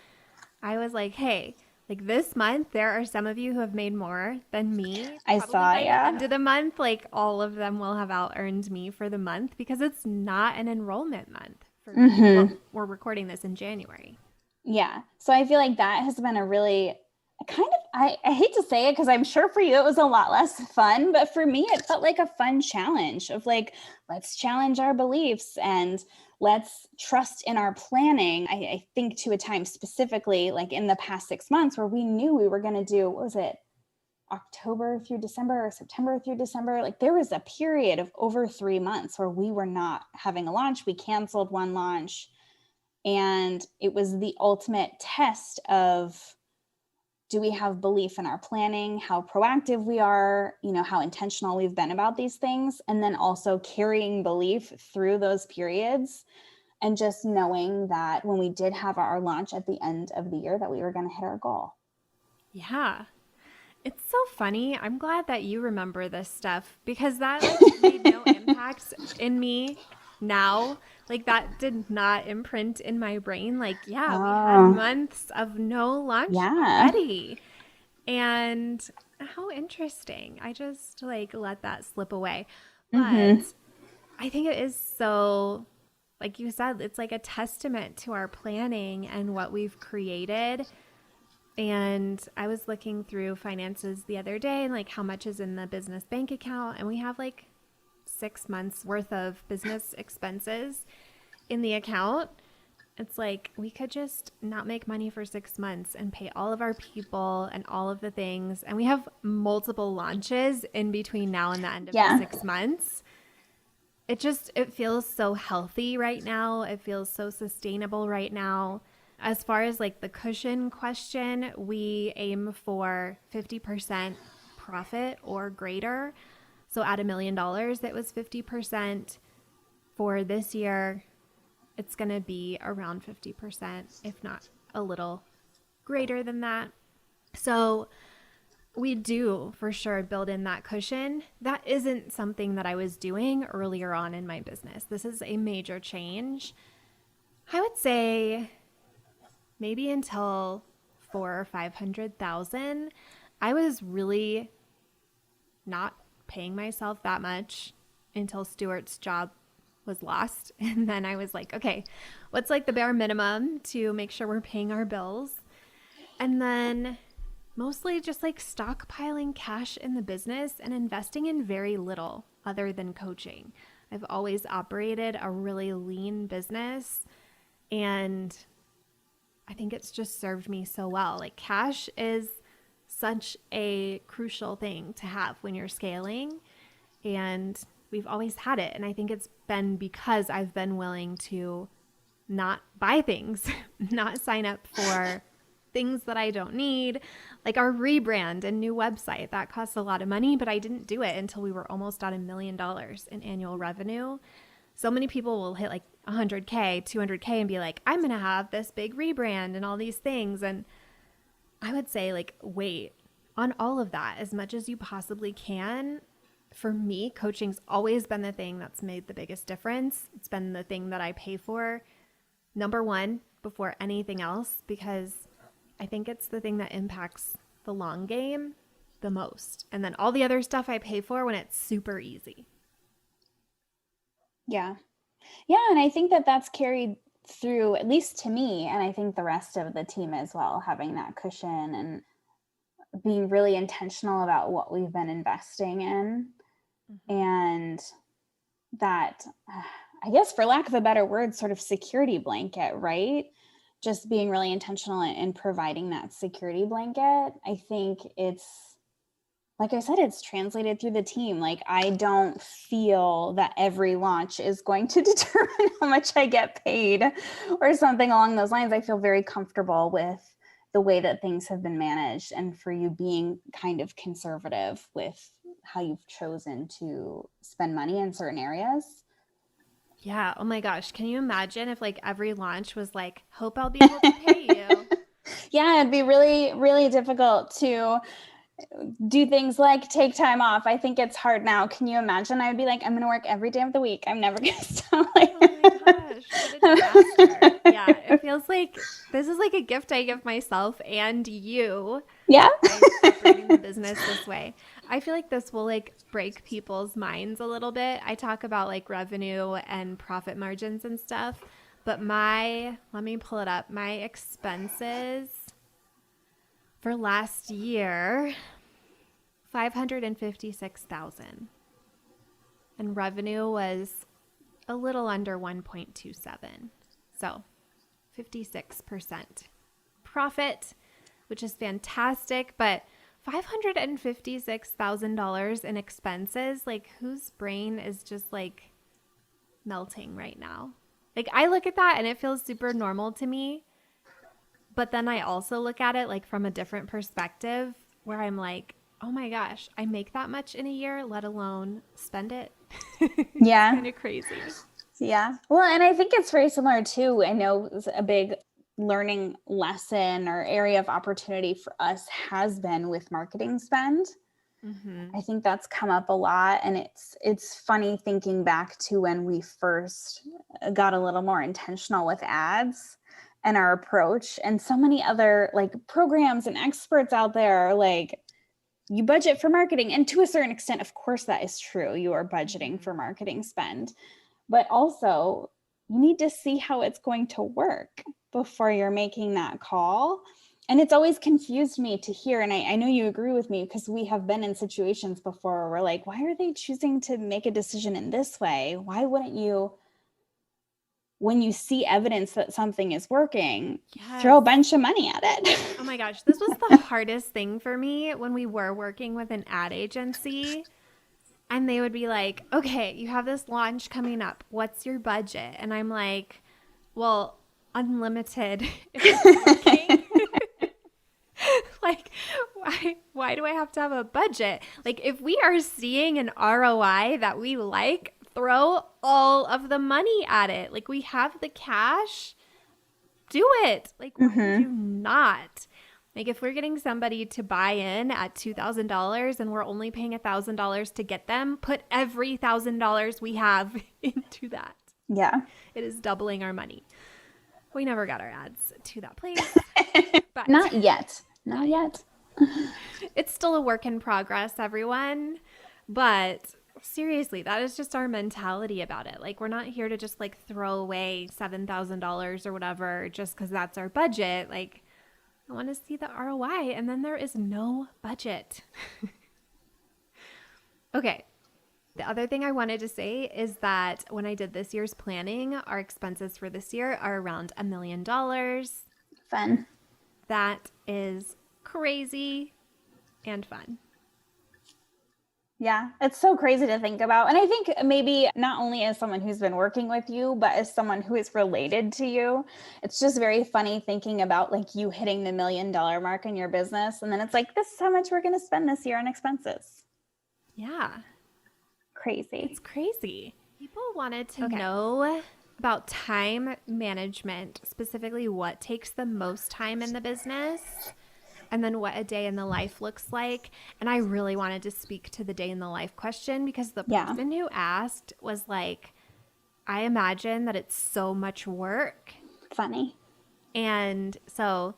I was like, hey, like this month, there are some of you who have made more than me. I Probably saw, by yeah. the end of the month, like all of them will have out earned me for the month because it's not an enrollment month for me. Well, we're recording this in January. Yeah. So I feel like that has been a really kind of, I hate to say it because I'm sure for you it was a lot less fun, but for me it felt like a fun challenge of like, let's challenge our beliefs and let's trust in our planning. I think to a time specifically, like in the past 6 months where we knew we were going to do, what was it, October through December or September through December? Like there was a period of over 3 months where we were not having a launch. We canceled one launch. And it was the ultimate test of, do we have belief in our planning, how proactive we are, how intentional we've been about these things, and then also carrying belief through those periods and just knowing that when we did have our launch at the end of the year that we were going to hit our goal. Yeah. It's so funny. I'm glad that you remember this stuff because that made no impact in me now. Like that did not imprint in my brain. Like, yeah, we had months of no launch already. And how interesting. I just let that slip away. But I think it is so, like you said, it's like a testament to our planning and what we've created. And I was looking through finances the other day and like how much is in the business bank account. And we have like 6 months worth of business expenses in the account. It's like we could just not make money for 6 months and pay all of our people and all of the things. And we have multiple launches in between now and the end of the 6 months. It feels so healthy right now. It feels so sustainable right now. As far as like the cushion question, we aim for 50% profit or greater. So at $1 million, it was 50%. For this year, it's going to be around 50%, if not a little greater than that. So we do for sure build in that cushion. That isn't something that I was doing earlier on in my business. This is a major change. I would say maybe until 400,000 or 500,000, I was really not paying myself that much until Stuart's job was lost. And then I was like, okay, what's like the bare minimum to make sure we're paying our bills? And then mostly just like stockpiling cash in the business and investing in very little other than coaching. I've always operated a really lean business, and I think it's just served me so well. Like, cash is such a crucial thing to have when you're scaling, and we've always had it. And I think it's been because I've been willing to not buy things, not sign up for things that I don't need, like our rebrand and new website. That costs a lot of money, but I didn't do it until we were almost at $1 million in annual revenue. So many people will hit like 100K, 200K and be like, I'm going to have this big rebrand and all these things. And I would say, like, wait on all of that as much as you possibly can. For me, coaching's always been the thing that's made the biggest difference. It's been the thing that I pay for, number one, before anything else, because I think it's the thing that impacts the long game the most. And then all the other stuff I pay for when it's super easy. Yeah. Yeah. And I think that that's carried through, at least to me, and I think the rest of the team as well, having that cushion and being really intentional about what we've been investing in. And that, I guess, for lack of a better word, sort of security blanket, right? Just being really intentional in providing that security blanket. I think it's, like I said, it's translated through the team. Like, I don't feel that every launch is going to determine how much I get paid or something along those lines. I feel very comfortable with the way that things have been managed, and for you being kind of conservative with how you've chosen to spend money in certain areas. Yeah. Oh my gosh. Can you imagine if like every launch was like, hope I'll be able to pay you? Yeah, it'd be really, really difficult to do things like take time off. I think it's hard now. Can you imagine? I would be like, I'm going to work every day of the week. I'm never going to stop. Oh my gosh. What a disaster. Yeah. It feels like this is like a gift I give myself and you. Yeah. By operating the business this way. I feel like this will like break people's minds a little bit. I talk about like revenue and profit margins and stuff, but let me pull it up. My expenses for last year, $556,000, and revenue was a little under 1.27. So 56% profit, which is fantastic, but $556,000 in expenses, like, whose brain is just like melting right now? Like, I look at that and it feels super normal to me, but then I also look at it like from a different perspective where I'm like, oh my gosh, I make that much in a year, let alone spend it. Yeah. It's kind of crazy. Yeah. Well, and I think it's very similar too. I know a big learning lesson or area of opportunity for us has been with marketing spend. I think that's come up a lot. And it's funny thinking back to when we first got a little more intentional with ads and our approach, and so many other like programs and experts out there, like, you budget for marketing. And to a certain extent, of course, that is true. You are budgeting for marketing spend, but also you need to see how it's going to work before you're making that call. And it's always confused me to hear, and I know you agree with me, because we have been in situations before where we're like, why are they choosing to make a decision in this way? Why wouldn't you, when you see evidence that something is working, throw a bunch of money at it? Oh my gosh, this was the hardest thing for me when we were working with an ad agency. And they would be like, okay, you have this launch coming up. What's your budget? And I'm like, well, unlimited if it's working. Like, why do I have to have a budget? Like, if we are seeing an ROI that we like, throw all of the money at it. Like, we have the cash, do it. Like, why would you not? Like, if we're getting somebody to buy in at $2,000 and we're only paying $1,000 to get them, put every $1,000 we have into that. Yeah. It is doubling our money. We never got our ads to that place. But not yet. Not yet. It's still a work in progress, everyone. But seriously, that is just our mentality about it. Like, we're not here to just like throw away $7,000 or whatever just because that's our budget. Like, I want to see the ROI, and then there is no budget. Okay. The other thing I wanted to say is that when I did this year's planning, our expenses for this year are around $1 million. Fun. That is crazy and fun. Yeah, it's so crazy to think about. And I think maybe not only as someone who's been working with you, but as someone who is related to you, it's just very funny thinking about like you hitting the $1 million mark in your business. And then it's like, this is how much we're going to spend this year on expenses. Yeah. Crazy. It's crazy. People wanted to know about time management, specifically what takes the most time in the business, and then what a day in the life looks like. And I really wanted to speak to the day in the life question because the person who asked was like, I imagine that it's so much work. Funny. And so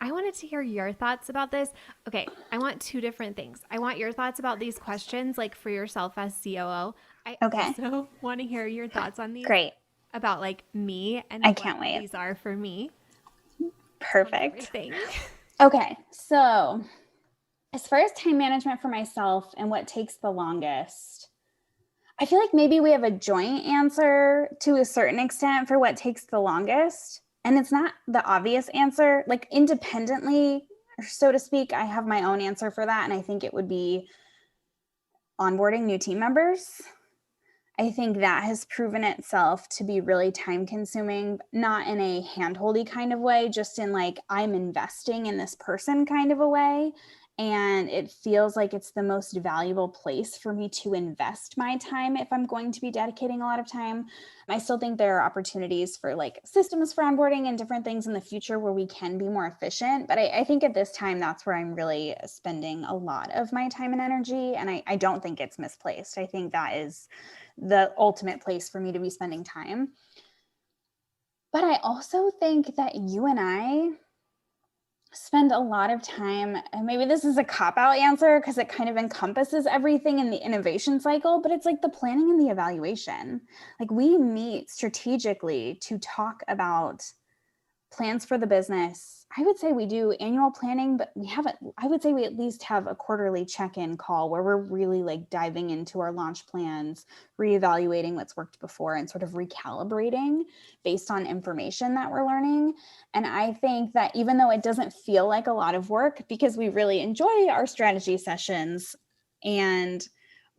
I wanted to hear your thoughts about this. Okay, I want two different things. I want your thoughts about these questions, like for yourself as COO. I also want to hear your thoughts on these. Great. About like me and I can't wait. These are for me. Perfect. Okay, so as far as time management for myself and what takes the longest, I feel like maybe we have a joint answer to a certain extent for what takes the longest. And it's not the obvious answer. Like independently, so to speak, I have my own answer for that. And I think it would be onboarding new team members. I think that has proven itself to be really time consuming, not in a handholdy kind of way, just in like, I'm investing in this person kind of a way. And it feels like it's the most valuable place for me to invest my time if I'm going to be dedicating a lot of time. I still think there are opportunities for like systems for onboarding and different things in the future where we can be more efficient. But I think at this time, that's where I'm really spending a lot of my time and energy. And I don't think it's misplaced. I think that is the ultimate place for me to be spending time. But I also think that you and I spend a lot of time, and maybe this is a cop-out answer because it kind of encompasses everything in the innovation cycle, but it's like the planning and the evaluation. Like we meet strategically to talk about plans for the business. I would say we do annual planning, but I would say we at least have a quarterly check-in call where we're really like diving into our launch plans, reevaluating what's worked before and sort of recalibrating based on information that we're learning. And I think that even though it doesn't feel like a lot of work because we really enjoy our strategy sessions and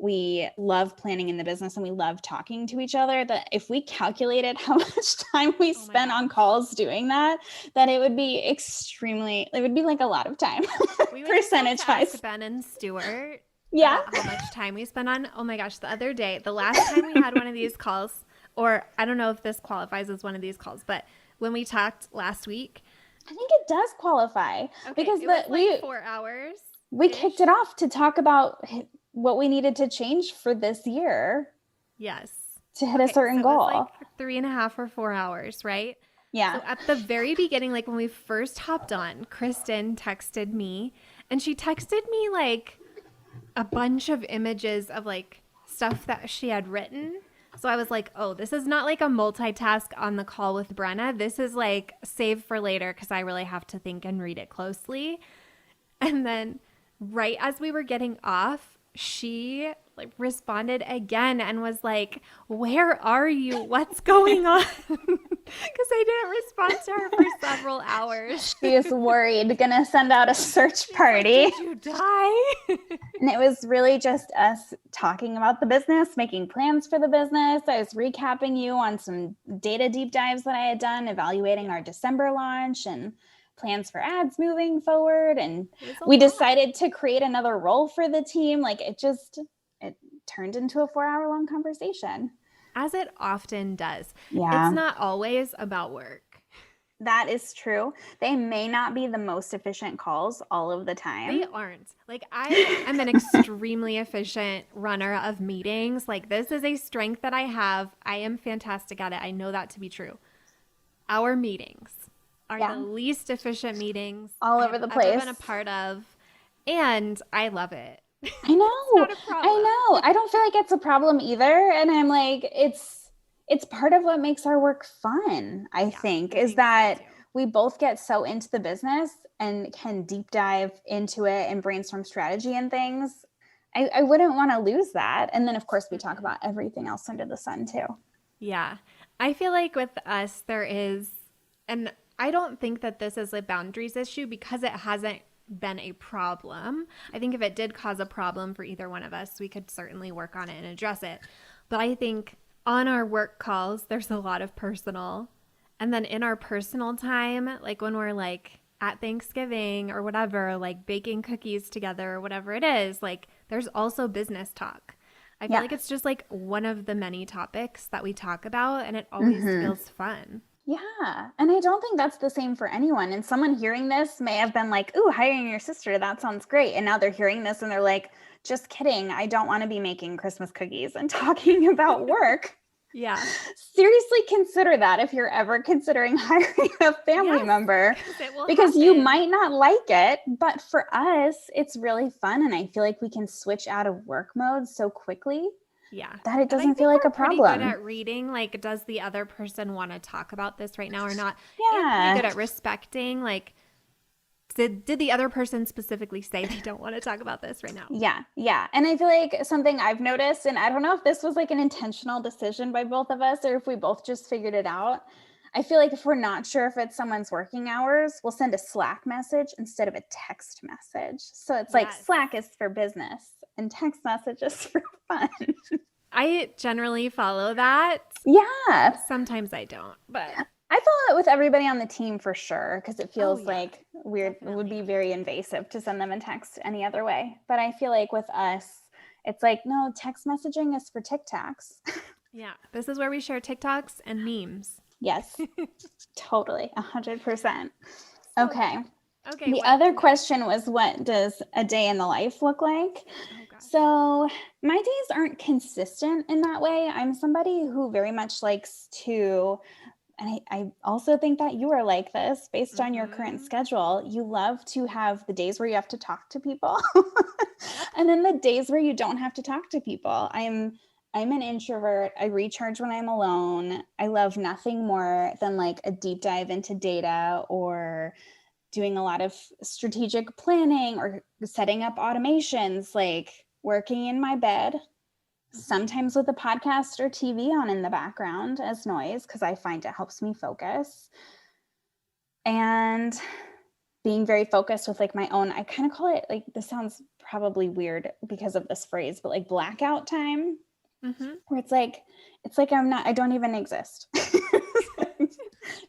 we love planning in the business and we love talking to each other, that if we calculated how much time we spent on calls doing that it would be it would be like a lot of time. We percentage wise. Ben and Stuart. Yeah. How much time we spend on, oh my gosh, the other day, the last time we had one of these calls, or I don't know if this qualifies as one of these calls, but when we talked last week. I think it does qualify because like 4 hours. We kicked it off to talk about what we needed to change for this year. Yes. To hit a certain goal. It was like 3.5 or 4 hours, right? Yeah. So at the very beginning, like when we first hopped on, Kristen texted me and she texted me like a bunch of images of like stuff that she had written. So I was like, oh, this is not like a multitask on the call with Brenna. This is like save for later because I really have to think and read it closely. And then right as we were getting off, she like responded again and was like, where are you? What's going on? Because I didn't respond to her for several hours. She is worried, gonna send out a search party. Like, did you die? And it was really just us talking about the business, making plans for the business. I was recapping you on some data deep dives that I had done, evaluating our December launch and plans for ads moving forward. And we decided to create another role for the team. Like it turned into a 4-hour long conversation. As it often does. Yeah. It's not always about work. That is true. They may not be the most efficient calls all of the time. They aren't. Like I am an extremely efficient runner of meetings. Like this is a strength that I have. I am fantastic at it. I know that to be true. Our meetings are the least efficient meetings all over the place I've ever been a part of. And I love it. I know. It's not a problem. I know. I don't feel like it's a problem either. And I'm like, it's part of what makes our work fun, I think is that so we both get so into the business and can deep dive into it and brainstorm strategy and things. I wouldn't want to lose that. And then, of course, we talk about everything else under the sun, too. Yeah. I feel like with us, there is, and I don't think that this is a boundaries issue because it hasn't been a problem. I think if it did cause a problem for either one of us, we could certainly work on it and address it. But I think on our work calls, there's a lot of personal. And then in our personal time, like when we're like at Thanksgiving or whatever, like baking cookies together or whatever it is, like there's also business talk. I feel like it's just like one of the many topics that we talk about, and it always feels fun. Yeah. And I don't think that's the same for anyone. And someone hearing this may have been like, ooh, hiring your sister, that sounds great. And now they're hearing this and they're like, just kidding. I don't want to be making Christmas cookies and talking about work. Yeah. Seriously consider that if you're ever considering hiring a family member, because happen. you might not like it, but for us, it's really fun. And I feel like we can switch out of work mode so quickly. Yeah. That it doesn't feel like a problem. Pretty good at reading, like, does the other person want to talk about this right now or not? Yeah. And pretty good at respecting, like, did the other person specifically say they don't want to talk about this right now? Yeah. Yeah. And I feel like something I've noticed, and I don't know if this was like an intentional decision by both of us or if we both just figured it out. I feel like if we're not sure if it's someone's working hours, we'll send a Slack message instead of a text message. So it's like Slack is for business and text message is for fun. I generally follow that. Yeah. Sometimes I don't, but I follow it with everybody on the team for sure, because it feels like weird. Definitely. It would be very invasive to send them a text any other way. But I feel like with us, it's like, no, text messaging is for TikToks. Yeah. This is where we share TikToks and memes. Yes, totally. 100%. Okay. Okay. The other question was, what does a day in the life look like? So my days aren't consistent in that way. I'm somebody who very much likes to, and I also think that you are like this based on your current schedule. You love to have the days where you have to talk to people and then the days where you don't have to talk to people. I'm an introvert. I recharge when I'm alone. I love nothing more than like a deep dive into data or doing a lot of strategic planning or setting up automations, like working in my bed, sometimes with a podcast or TV on in the background as noise, because I find it helps me focus. And being very focused with like my own, I kind of call it, like, this sounds probably weird because of this phrase, but like blackout time, where it's like I don't even exist.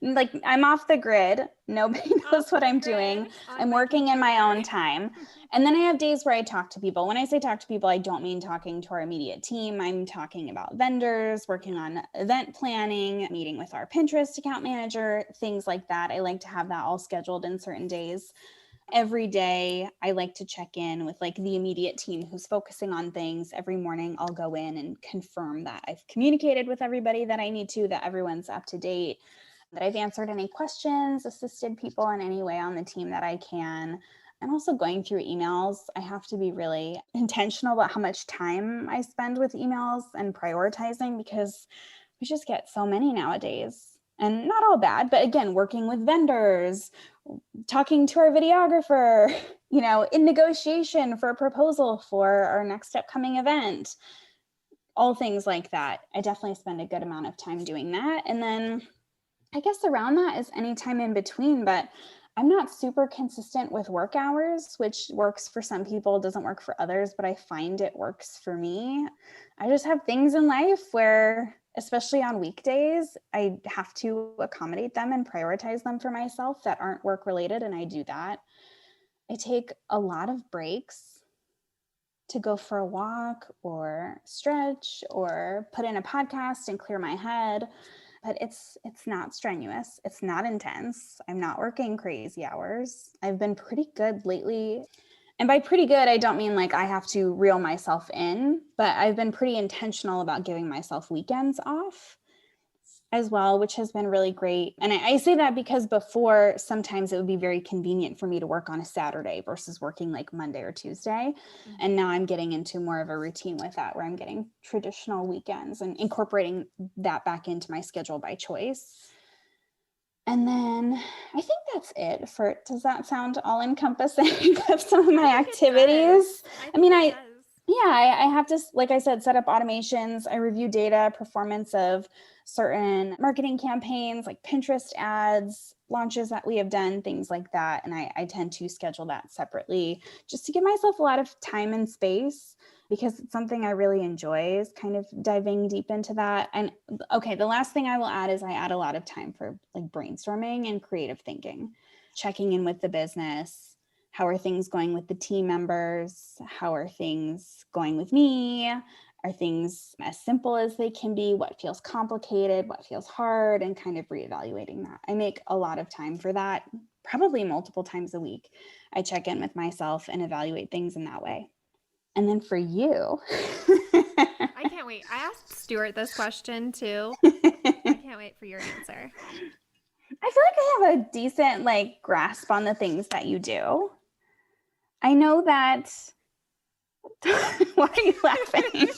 Like I'm off the grid. Nobody knows what I'm doing. I'm working in my own time. And then I have days where I talk to people. When I say talk to people, I don't mean talking to our immediate team. I'm talking about vendors, working on event planning, meeting with our Pinterest account manager, things like that. I like to have that all scheduled in certain days. Every day, I like to check in with like the immediate team who's focusing on things. Every morning, I'll go in and confirm that I've communicated with everybody that I need to, that everyone's up to date, that I've answered any questions, assisted people in any way on the team that I can. And also going through emails, I have to be really intentional about how much time I spend with emails and prioritizing, because we just get so many nowadays. And not all bad, but again, working with vendors, talking to our videographer, in negotiation for a proposal for our next upcoming event, all things like that. I definitely spend a good amount of time doing that. And then I guess around that is any time in between, but I'm not super consistent with work hours, which works for some people, doesn't work for others, but I find it works for me. I just have things in life where, especially on weekdays, I have to accommodate them and prioritize them for myself that aren't work related, and I do that. I take a lot of breaks to go for a walk or stretch or put in a podcast and clear my head. But it's not strenuous. It's not intense. I'm not working crazy hours. I've been pretty good lately. And by pretty good, I don't mean like I have to reel myself in, but I've been pretty intentional about giving myself weekends off. as well, which has been really great. And I say that because before, sometimes it would be very convenient for me to work on a Saturday versus working like Monday or Tuesday. Mm-hmm. And now I'm getting into more of a routine with that, where I'm getting traditional weekends and incorporating that back into my schedule by choice. And then I think that's it for, does that sound all encompassing of some of my activities? I have to, like I said, set up automations. I review data, performance of certain marketing campaigns, like Pinterest ads, launches that we have done, things like that. And I tend to schedule that separately just to give myself a lot of time and space, because it's something I really enjoy, is kind of diving deep into that. And okay, the last thing I will add is I add a lot of time for like brainstorming and creative thinking, checking in with the business. How are things going with the team members? How are things going with me? Are things as simple as they can be? What feels complicated? What feels hard? And kind of reevaluating that. I make a lot of time for that, probably multiple times a week. I check in with myself and evaluate things in that way. And then for you. I can't wait. I asked Stuart this question too. I can't wait for your answer. I feel like I have a decent like grasp on the things that you do. I know that. Why are you laughing?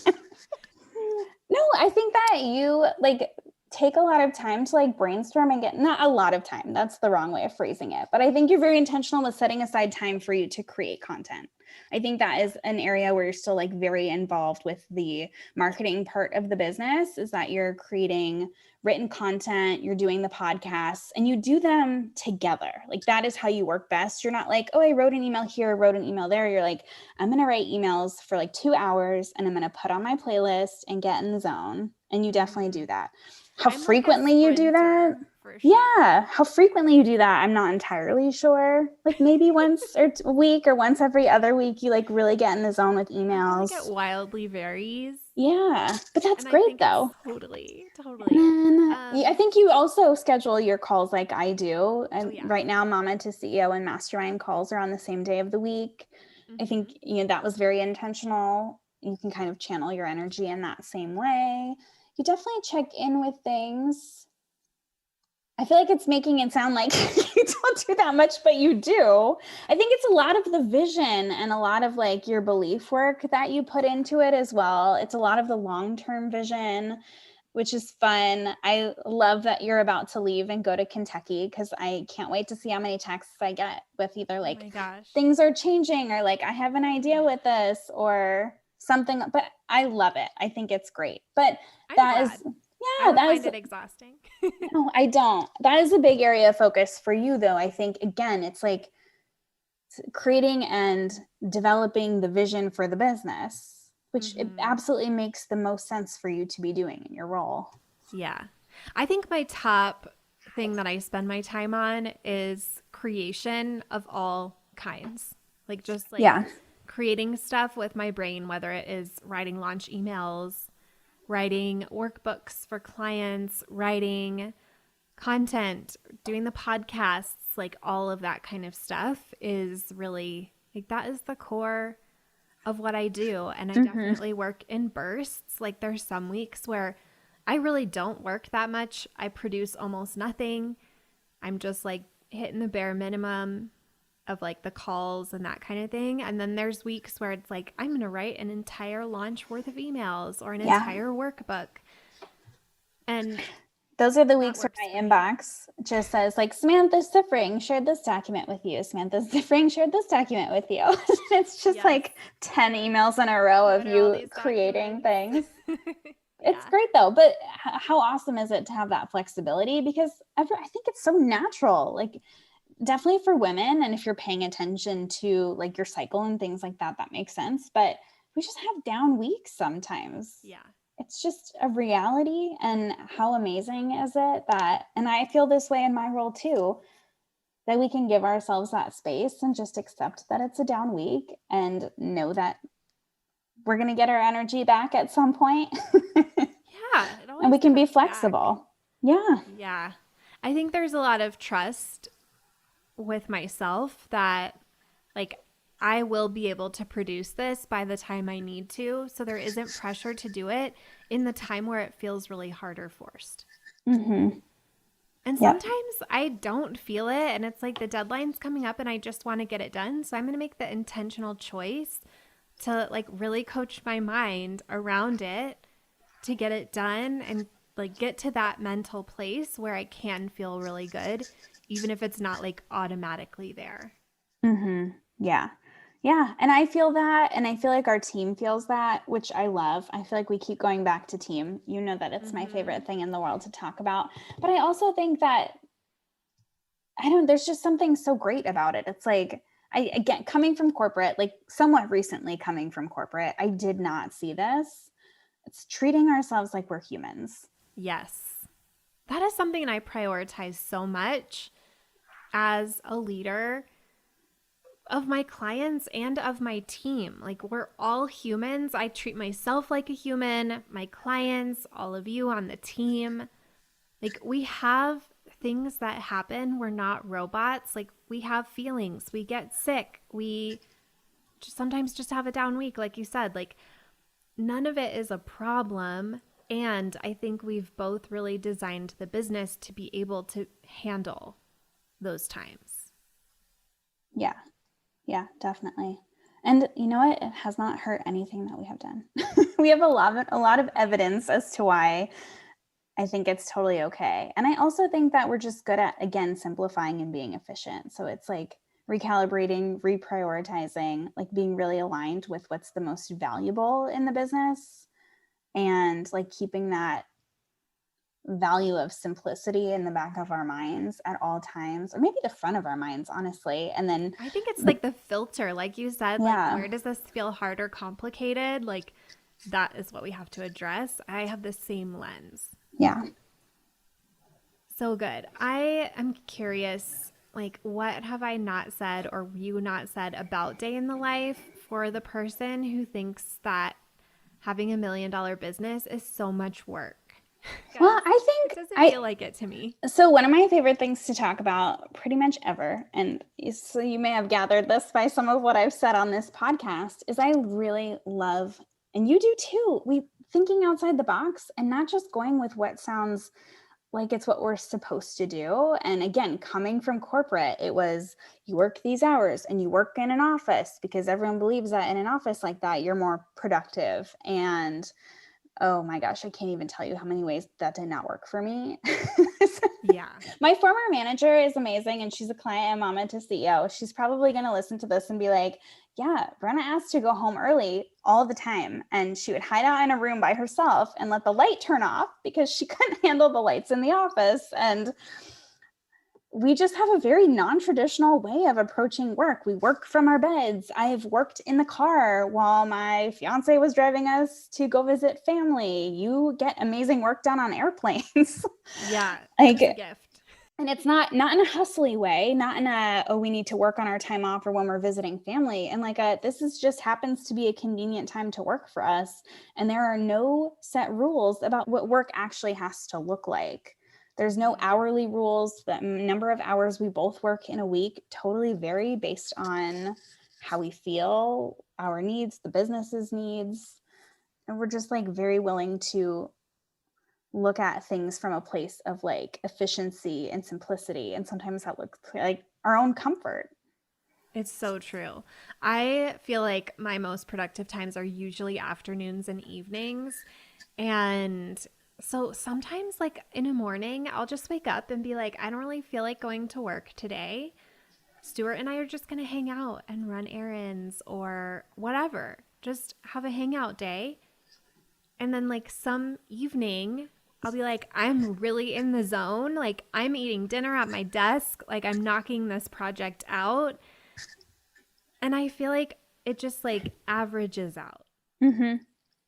No, I think that you like take a lot of time to like brainstorm and get, not a lot of time, that's the wrong way of phrasing it, but I think you're very intentional with setting aside time for you to create content. I think that is an area where you're still like very involved with the marketing part of the business, is that you're creating written content, you're doing the podcasts, and you do them together. Like that is how you work best. You're not like, oh, I wrote an email here, wrote an email there. You're like, I'm going to write emails for like 2 hours and I'm going to put on my playlist and get in the zone. And you definitely do that. How frequently you do that? For sure. Yeah. How frequently you do that, I'm not entirely sure. Like maybe once a week or once every other week, you like really get in the zone with emails. I feel like it wildly varies. Yeah. But that's great though. Totally. And then I think you also schedule your calls like I do. And right now, Mama to CEO and Mastermind calls are on the same day of the week. Mm-hmm. I think, that was very intentional. You can kind of channel your energy in that same way. You definitely check in with things. I feel like it's making it sound like you don't do that much, but you do. I think it's a lot of the vision and a lot of like your belief work that you put into it as well. It's a lot of the long-term vision, which is fun. I love that you're about to leave and go to Kentucky, because I can't wait to see how many texts I get with either like things are changing or like I have an idea with this or something. But I love it. I think it's great. But I find it exhausting. No, I don't. That is a big area of focus for you, though. I think, again, it's like creating and developing the vision for the business, which it absolutely makes the most sense for you to be doing in your role. Yeah. I think my top thing that I spend my time on is creation of all kinds. Like just like creating stuff with my brain, whether it is writing launch emails, writing workbooks for clients, writing content, doing the podcasts, like all of that kind of stuff is really like that is the core of what I do. And I definitely work in bursts. Like there's some weeks where I really don't work that much. I produce almost nothing. I'm just like hitting the bare minimum of like the calls and that kind of thing. And then there's weeks where it's like, I'm going to write an entire launch worth of emails or an entire workbook. And those are the weeks where my inbox just says like, Samantha Siffring shared this document with you. Samantha Siffring shared this document with you. It's just like 10 emails in a row of you creating things. It's great though. But how awesome is it to have that flexibility? Because I think it's so natural. Like, definitely for women, and if you're paying attention to like your cycle and things like that, that makes sense. But we just have down weeks sometimes. Yeah. It's just a reality. And how amazing is it that, and I feel this way in my role too, that we can give ourselves that space and just accept that it's a down week and know that we're going to get our energy back at some point. And we can be flexible. Yeah. I think there's a lot of trust with myself that like I will be able to produce this by the time I need to. So there isn't pressure to do it in the time where it feels really hard or forced. Mm-hmm. And Yep. sometimes I don't feel it, and it's like the deadline's coming up and I just want to get it done. So I'm going to make the intentional choice to like really coach my mind around it to get it done and like get to that mental place where I can feel really good, even if it's not like automatically there. Mm-hmm. Yeah. Yeah. And I feel that. And I feel like our team feels that, which I love. I feel like we keep going back to team. You know that it's my Mm-hmm. favorite thing in the world to talk about. But I also think that there's just something so great about it. It's like, again, coming from corporate, like somewhat recently coming from corporate, I did not see this. It's treating ourselves like we're humans. Yes. That is something I prioritize so much as a leader of my clients and of my team. Like, we're all humans. I treat myself like a human, my clients, all of you on the team. Like, we have things that happen. We're not robots. Like, we have feelings. We get sick. We just sometimes just have a down week, like you said. Like, none of it is a problem. And I think we've both really designed the business to be able to handle those times. Yeah. Yeah, definitely. And you know what? It has not hurt anything that we have done. We have a lot of evidence as to why I think it's totally okay. And I also think that we're just good at, again, simplifying and being efficient. So it's like recalibrating, reprioritizing, like being really aligned with what's the most valuable in the business and like keeping that value of simplicity in the back of our minds at all times, or maybe the front of our minds, honestly. And then, I think it's like the filter, like you said, like yeah, where does this feel hard or complicated? Like that is what we have to address. I have the same lens. yeah. So good. I am curious, like, what have I not said or you not said about day in the life for the person who thinks that having $1 million business is so much work? Well, Because I it think doesn't feel like it to me. so one of my favorite things to talk about pretty much ever, and so you may have gathered this by some of what I've said on this podcast, is I really love, and you do too, we thinking outside the box and not just going with what sounds like it's what we're supposed to do. And again, coming from corporate, it was you work these hours and you work in an office because everyone believes that in an office like that, you're more productive. And oh my gosh, I can't even tell you how many ways that did not work for me. Yeah. My former manager is amazing and she's a client and mama to CEO. She's probably going to listen to this and be like, yeah, Brenna asked to go home early all the time. And she would hide out in a room by herself and let the light turn off because she couldn't handle the lights in the office. And we just have a very non-traditional way of approaching work. We work from our beds. I've worked in the car while my fiance was driving us to go visit family. You get amazing work done on airplanes. Yeah. Like, It's a gift. and it's not in a hustly way, not in a, oh, we need to work on our time off or when we're visiting family. And like this is just happens to be a convenient time to work for us. And there are no set rules about what work actually has to look like. There's no hourly rules. The number of hours we both work in a week totally vary based on how we feel, our needs, the business's needs. And we're just like very willing to look at things from a place of like efficiency and simplicity. And sometimes that looks like our own comfort. It's so true. I feel like my most productive times are usually afternoons and evenings. And so sometimes, like in a morning, I'll just wake up and be like, I don't really feel like going to work today. Stuart and I are just going to hang out and run errands or whatever. Just have a hangout day. And then, like, some evening, I'll be like, I'm really in the zone. Like, I'm eating dinner at my desk. Like, I'm knocking this project out. And I feel like it just like averages out. Mm-hmm.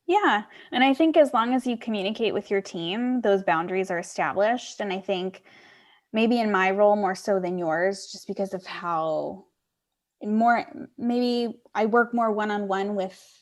Yeah. And I think as long as you communicate with your team, those boundaries are established. And I think maybe in my role more so than yours, just because of how maybe I work more one-on-one with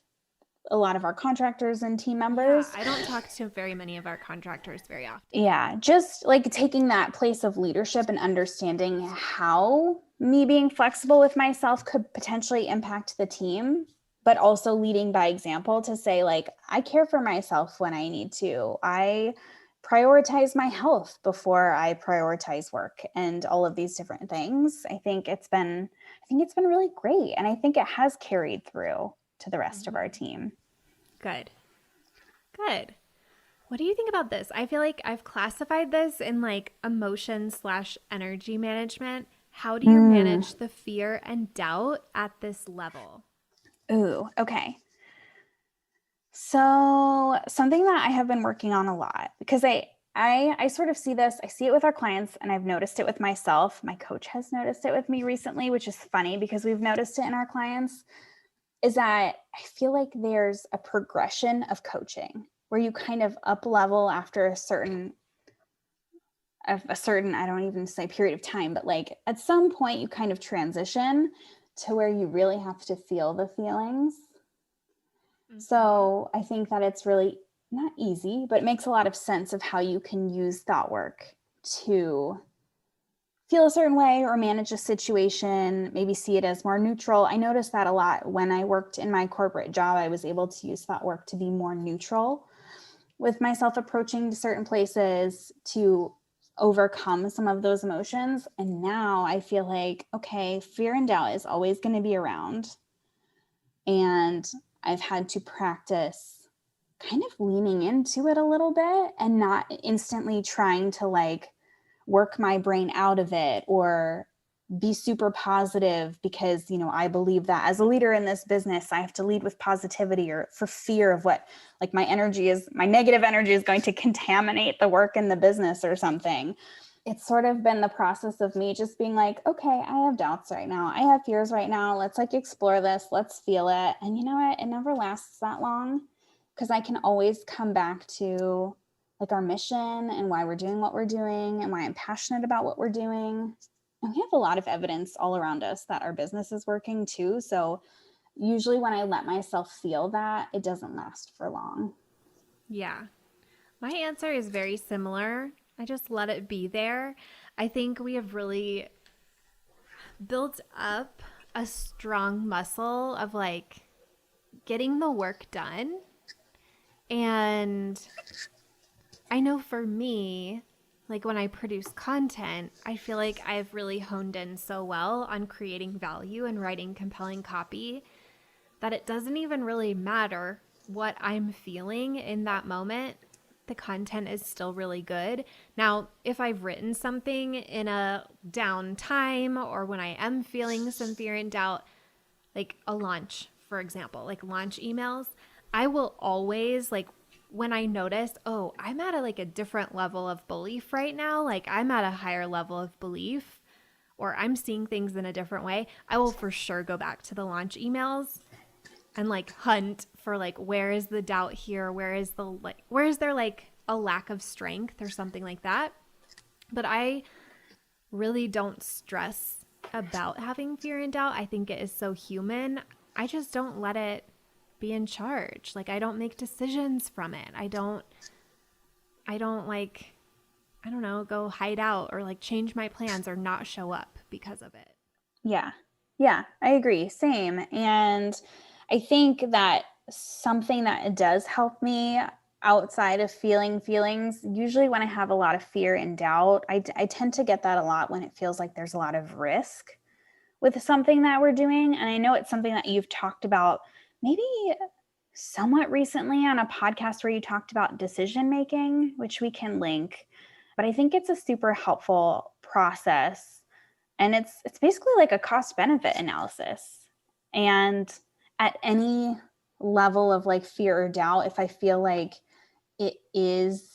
a lot of our contractors and team members. Yeah, I don't talk to very many of our contractors very often. Yeah, just like taking that place of leadership and understanding how me being flexible with myself could potentially impact the team, but also leading by example to say, like, I care for myself when I need to. I prioritize my health before I prioritize work and all of these different things. I think it's been really great. And I think it has carried through to the rest of our team. Good. Good. What do you think about this? I feel like I've classified this in like emotion/energy management. How do you manage the fear and doubt at this level? Ooh, okay. So something that I have been working on a lot, because I sort of see this, I see it with our clients, and I've noticed it with myself. My coach has noticed it with me recently, which is funny because we've noticed it in our clients, is that I feel like there's a progression of coaching where you kind of up level after a certain, I don't even say period of time, but like at some point you kind of transition to where you really have to feel the feelings. So I think that it's really not easy, but it makes a lot of sense of how you can use thought work to feel a certain way or manage a situation, maybe see it as more neutral. I noticed that a lot when I worked in my corporate job. I was able to use thought work to be more neutral with myself approaching to certain places to overcome some of those emotions. And now I feel like, okay, fear and doubt is always going to be around. And I've had to practice kind of leaning into it a little bit and not instantly trying to like work my brain out of it or be super positive because, you know, I believe that as a leader in this business, I have to lead with positivity or for fear of what like my negative energy is going to contaminate the work in the business or something. It's sort of been the process of me just being like, okay, I have doubts right now. I have fears right now. Let's like explore this. Let's feel it. And you know what? It never lasts that long because I can always come back to like our mission and why we're doing what we're doing and why I'm passionate about what we're doing. And we have a lot of evidence all around us that our business is working too. So usually when I let myself feel that, it doesn't last for long. Yeah. My answer is very similar. I just let it be there. I think we have really built up a strong muscle of like getting the work done. And I know for me, like when I produce content, I feel like I've really honed in so well on creating value and writing compelling copy that it doesn't even really matter what I'm feeling in that moment. The content is still really good. Now, if I've written something in a down time or when I am feeling some fear and doubt, like a launch, for example, like launch emails, I will always like when I notice, oh, I'm at a different level of belief right now, like I'm at a higher level of belief or I'm seeing things in a different way, I will for sure go back to the launch emails and like hunt for like where is the doubt here, where is there like a lack of strength or something like that. But I really don't stress about having fear and doubt. I think it is so human. I just don't let it be in charge. Like I don't make decisions from it. I don't like, I don't know, go hide out or like change my plans or not show up because of it. Yeah. Yeah, I agree. Same. And I think that something that does help me outside of feeling feelings, usually when I have a lot of fear and doubt, I tend to get that a lot when it feels like there's a lot of risk with something that we're doing. And I know it's something that you've talked about maybe somewhat recently on a podcast where you talked about decision making, which we can link. But I think it's a super helpful process. And it's basically like a cost benefit analysis. And at any level of like fear or doubt, if I feel like it is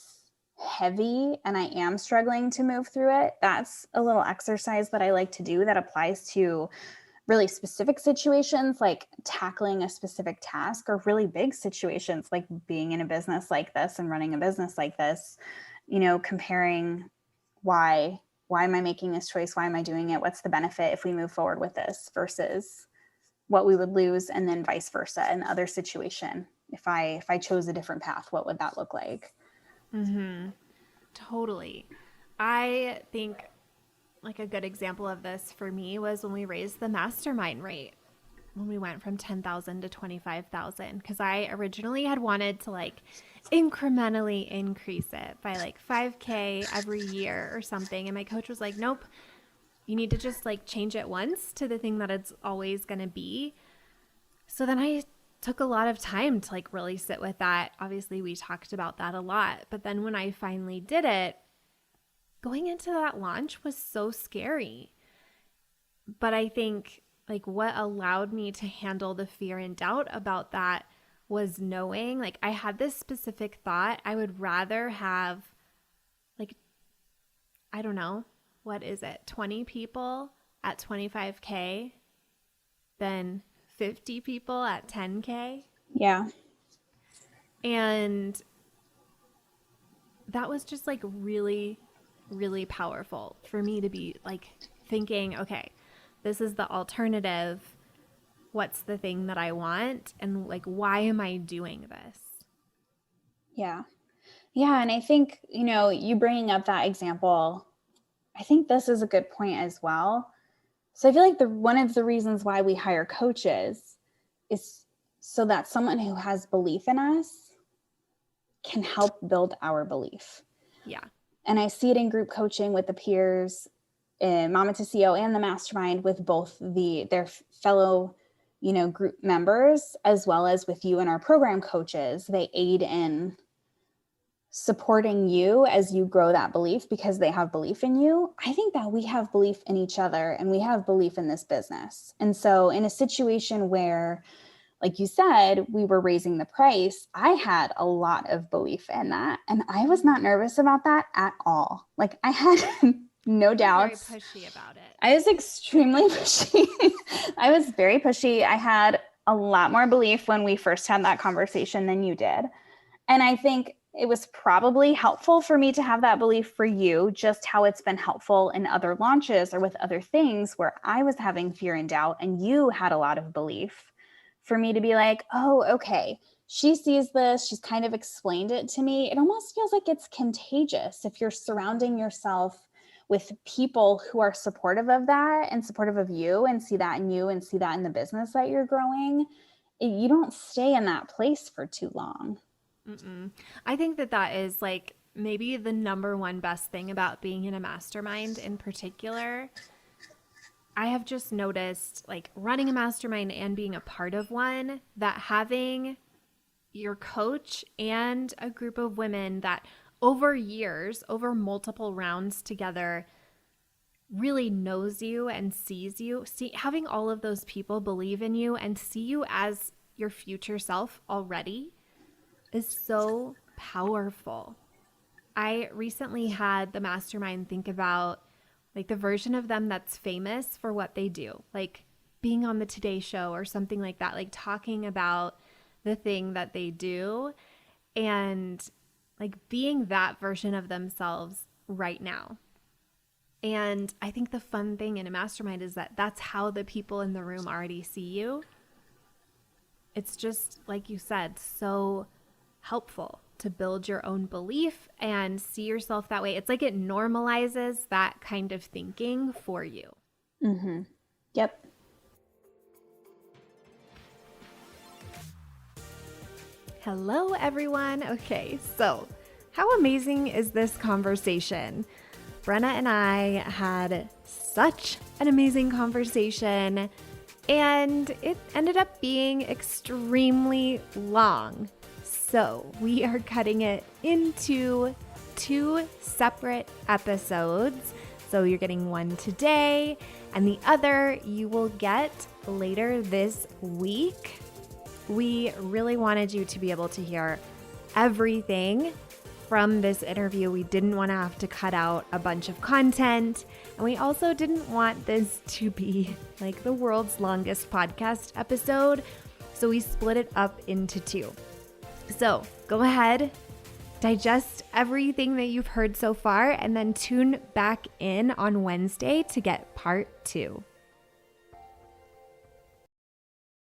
heavy and I am struggling to move through it, that's a little exercise that I like to do that applies to really specific situations, like tackling a specific task, or really big situations like being in a business like this and running a business like this, you know, comparing why am I making this choice? Why am I doing it? What's the benefit if we move forward with this versus what we would lose, and then vice versa in the other situation. If I chose a different path, what would that look like? Mm-hmm. Totally. I think like a good example of this for me was when we raised the mastermind rate. when we went from 10,000 to 25,000, because I originally had wanted to like incrementally increase it by like 5K every year or something. And my coach was like, nope, you need to just like change it once to the thing that it's always going to be. So then I took a lot of time to like really sit with that. Obviously, we talked about that a lot. But then when I finally did it, going into that launch was so scary. But I think like what allowed me to handle the fear and doubt about that was knowing, like, I had this specific thought. I would rather have, like, I don't know, what is it, 20 people at 25K than 50 people at 10K. Yeah. And that was just like really, really powerful for me to be like thinking, okay, this is the alternative. What's the thing that I want? And like, why am I doing this? Yeah. Yeah. And I think, you bringing up that example, I think this is a good point as well. So I feel like one of the reasons why we hire coaches is so that someone who has belief in us can help build our belief. Yeah. And I see it in group coaching with the peers, Mama to CEO and the mastermind, with both their fellow, group members, as well as with you and our program coaches. They aid in supporting you as you grow that belief because they have belief in you. I think that we have belief in each other and we have belief in this business. And so in a situation where, like you said, we were raising the price, I had a lot of belief in that. And I was not nervous about that at all. Like, I had no doubts. Very pushy about it. I was extremely pushy. I was very pushy. I had a lot more belief when we first had that conversation than you did. And I think it was probably helpful for me to have that belief for you, just how it's been helpful in other launches or with other things where I was having fear and doubt and you had a lot of belief, for me to be like, oh, okay, she sees this. She's kind of explained it to me. It almost feels like it's contagious if you're surrounding yourself with people who are supportive of that and supportive of you and see that in you and see that in the business that you're growing. You don't stay in that place for too long. Mm-mm. I think that is like maybe the number one best thing about being in a mastermind in particular. I have just noticed, like, running a mastermind and being a part of one, that having your coach and a group of women that over years, over multiple rounds together, really knows you and sees you, having all of those people believe in you and see you as your future self already is so powerful. I recently had the mastermind think about like the version of them that's famous for what they do, like being on the Today Show or something like that, like talking about the thing that they do and like being that version of themselves right now. And I think the fun thing in a mastermind is that that's how the people in the room already see you. It's just, like you said, so helpful to build your own belief and see yourself that way. It's like it normalizes that kind of thinking for you. Mm-hmm. Yep. Hello, everyone. Okay, so how amazing is this conversation? Brenna and I had such an amazing conversation, and it ended up being extremely long. So we are cutting it into 2 separate episodes. So you're getting one today, and the other you will get later this week. We really wanted you to be able to hear everything from this interview. We didn't want to have to cut out a bunch of content, and we also didn't want this to be like the world's longest podcast episode. So we split it up into 2. So go ahead, digest everything that you've heard so far, and then tune back in on Wednesday to get part 2.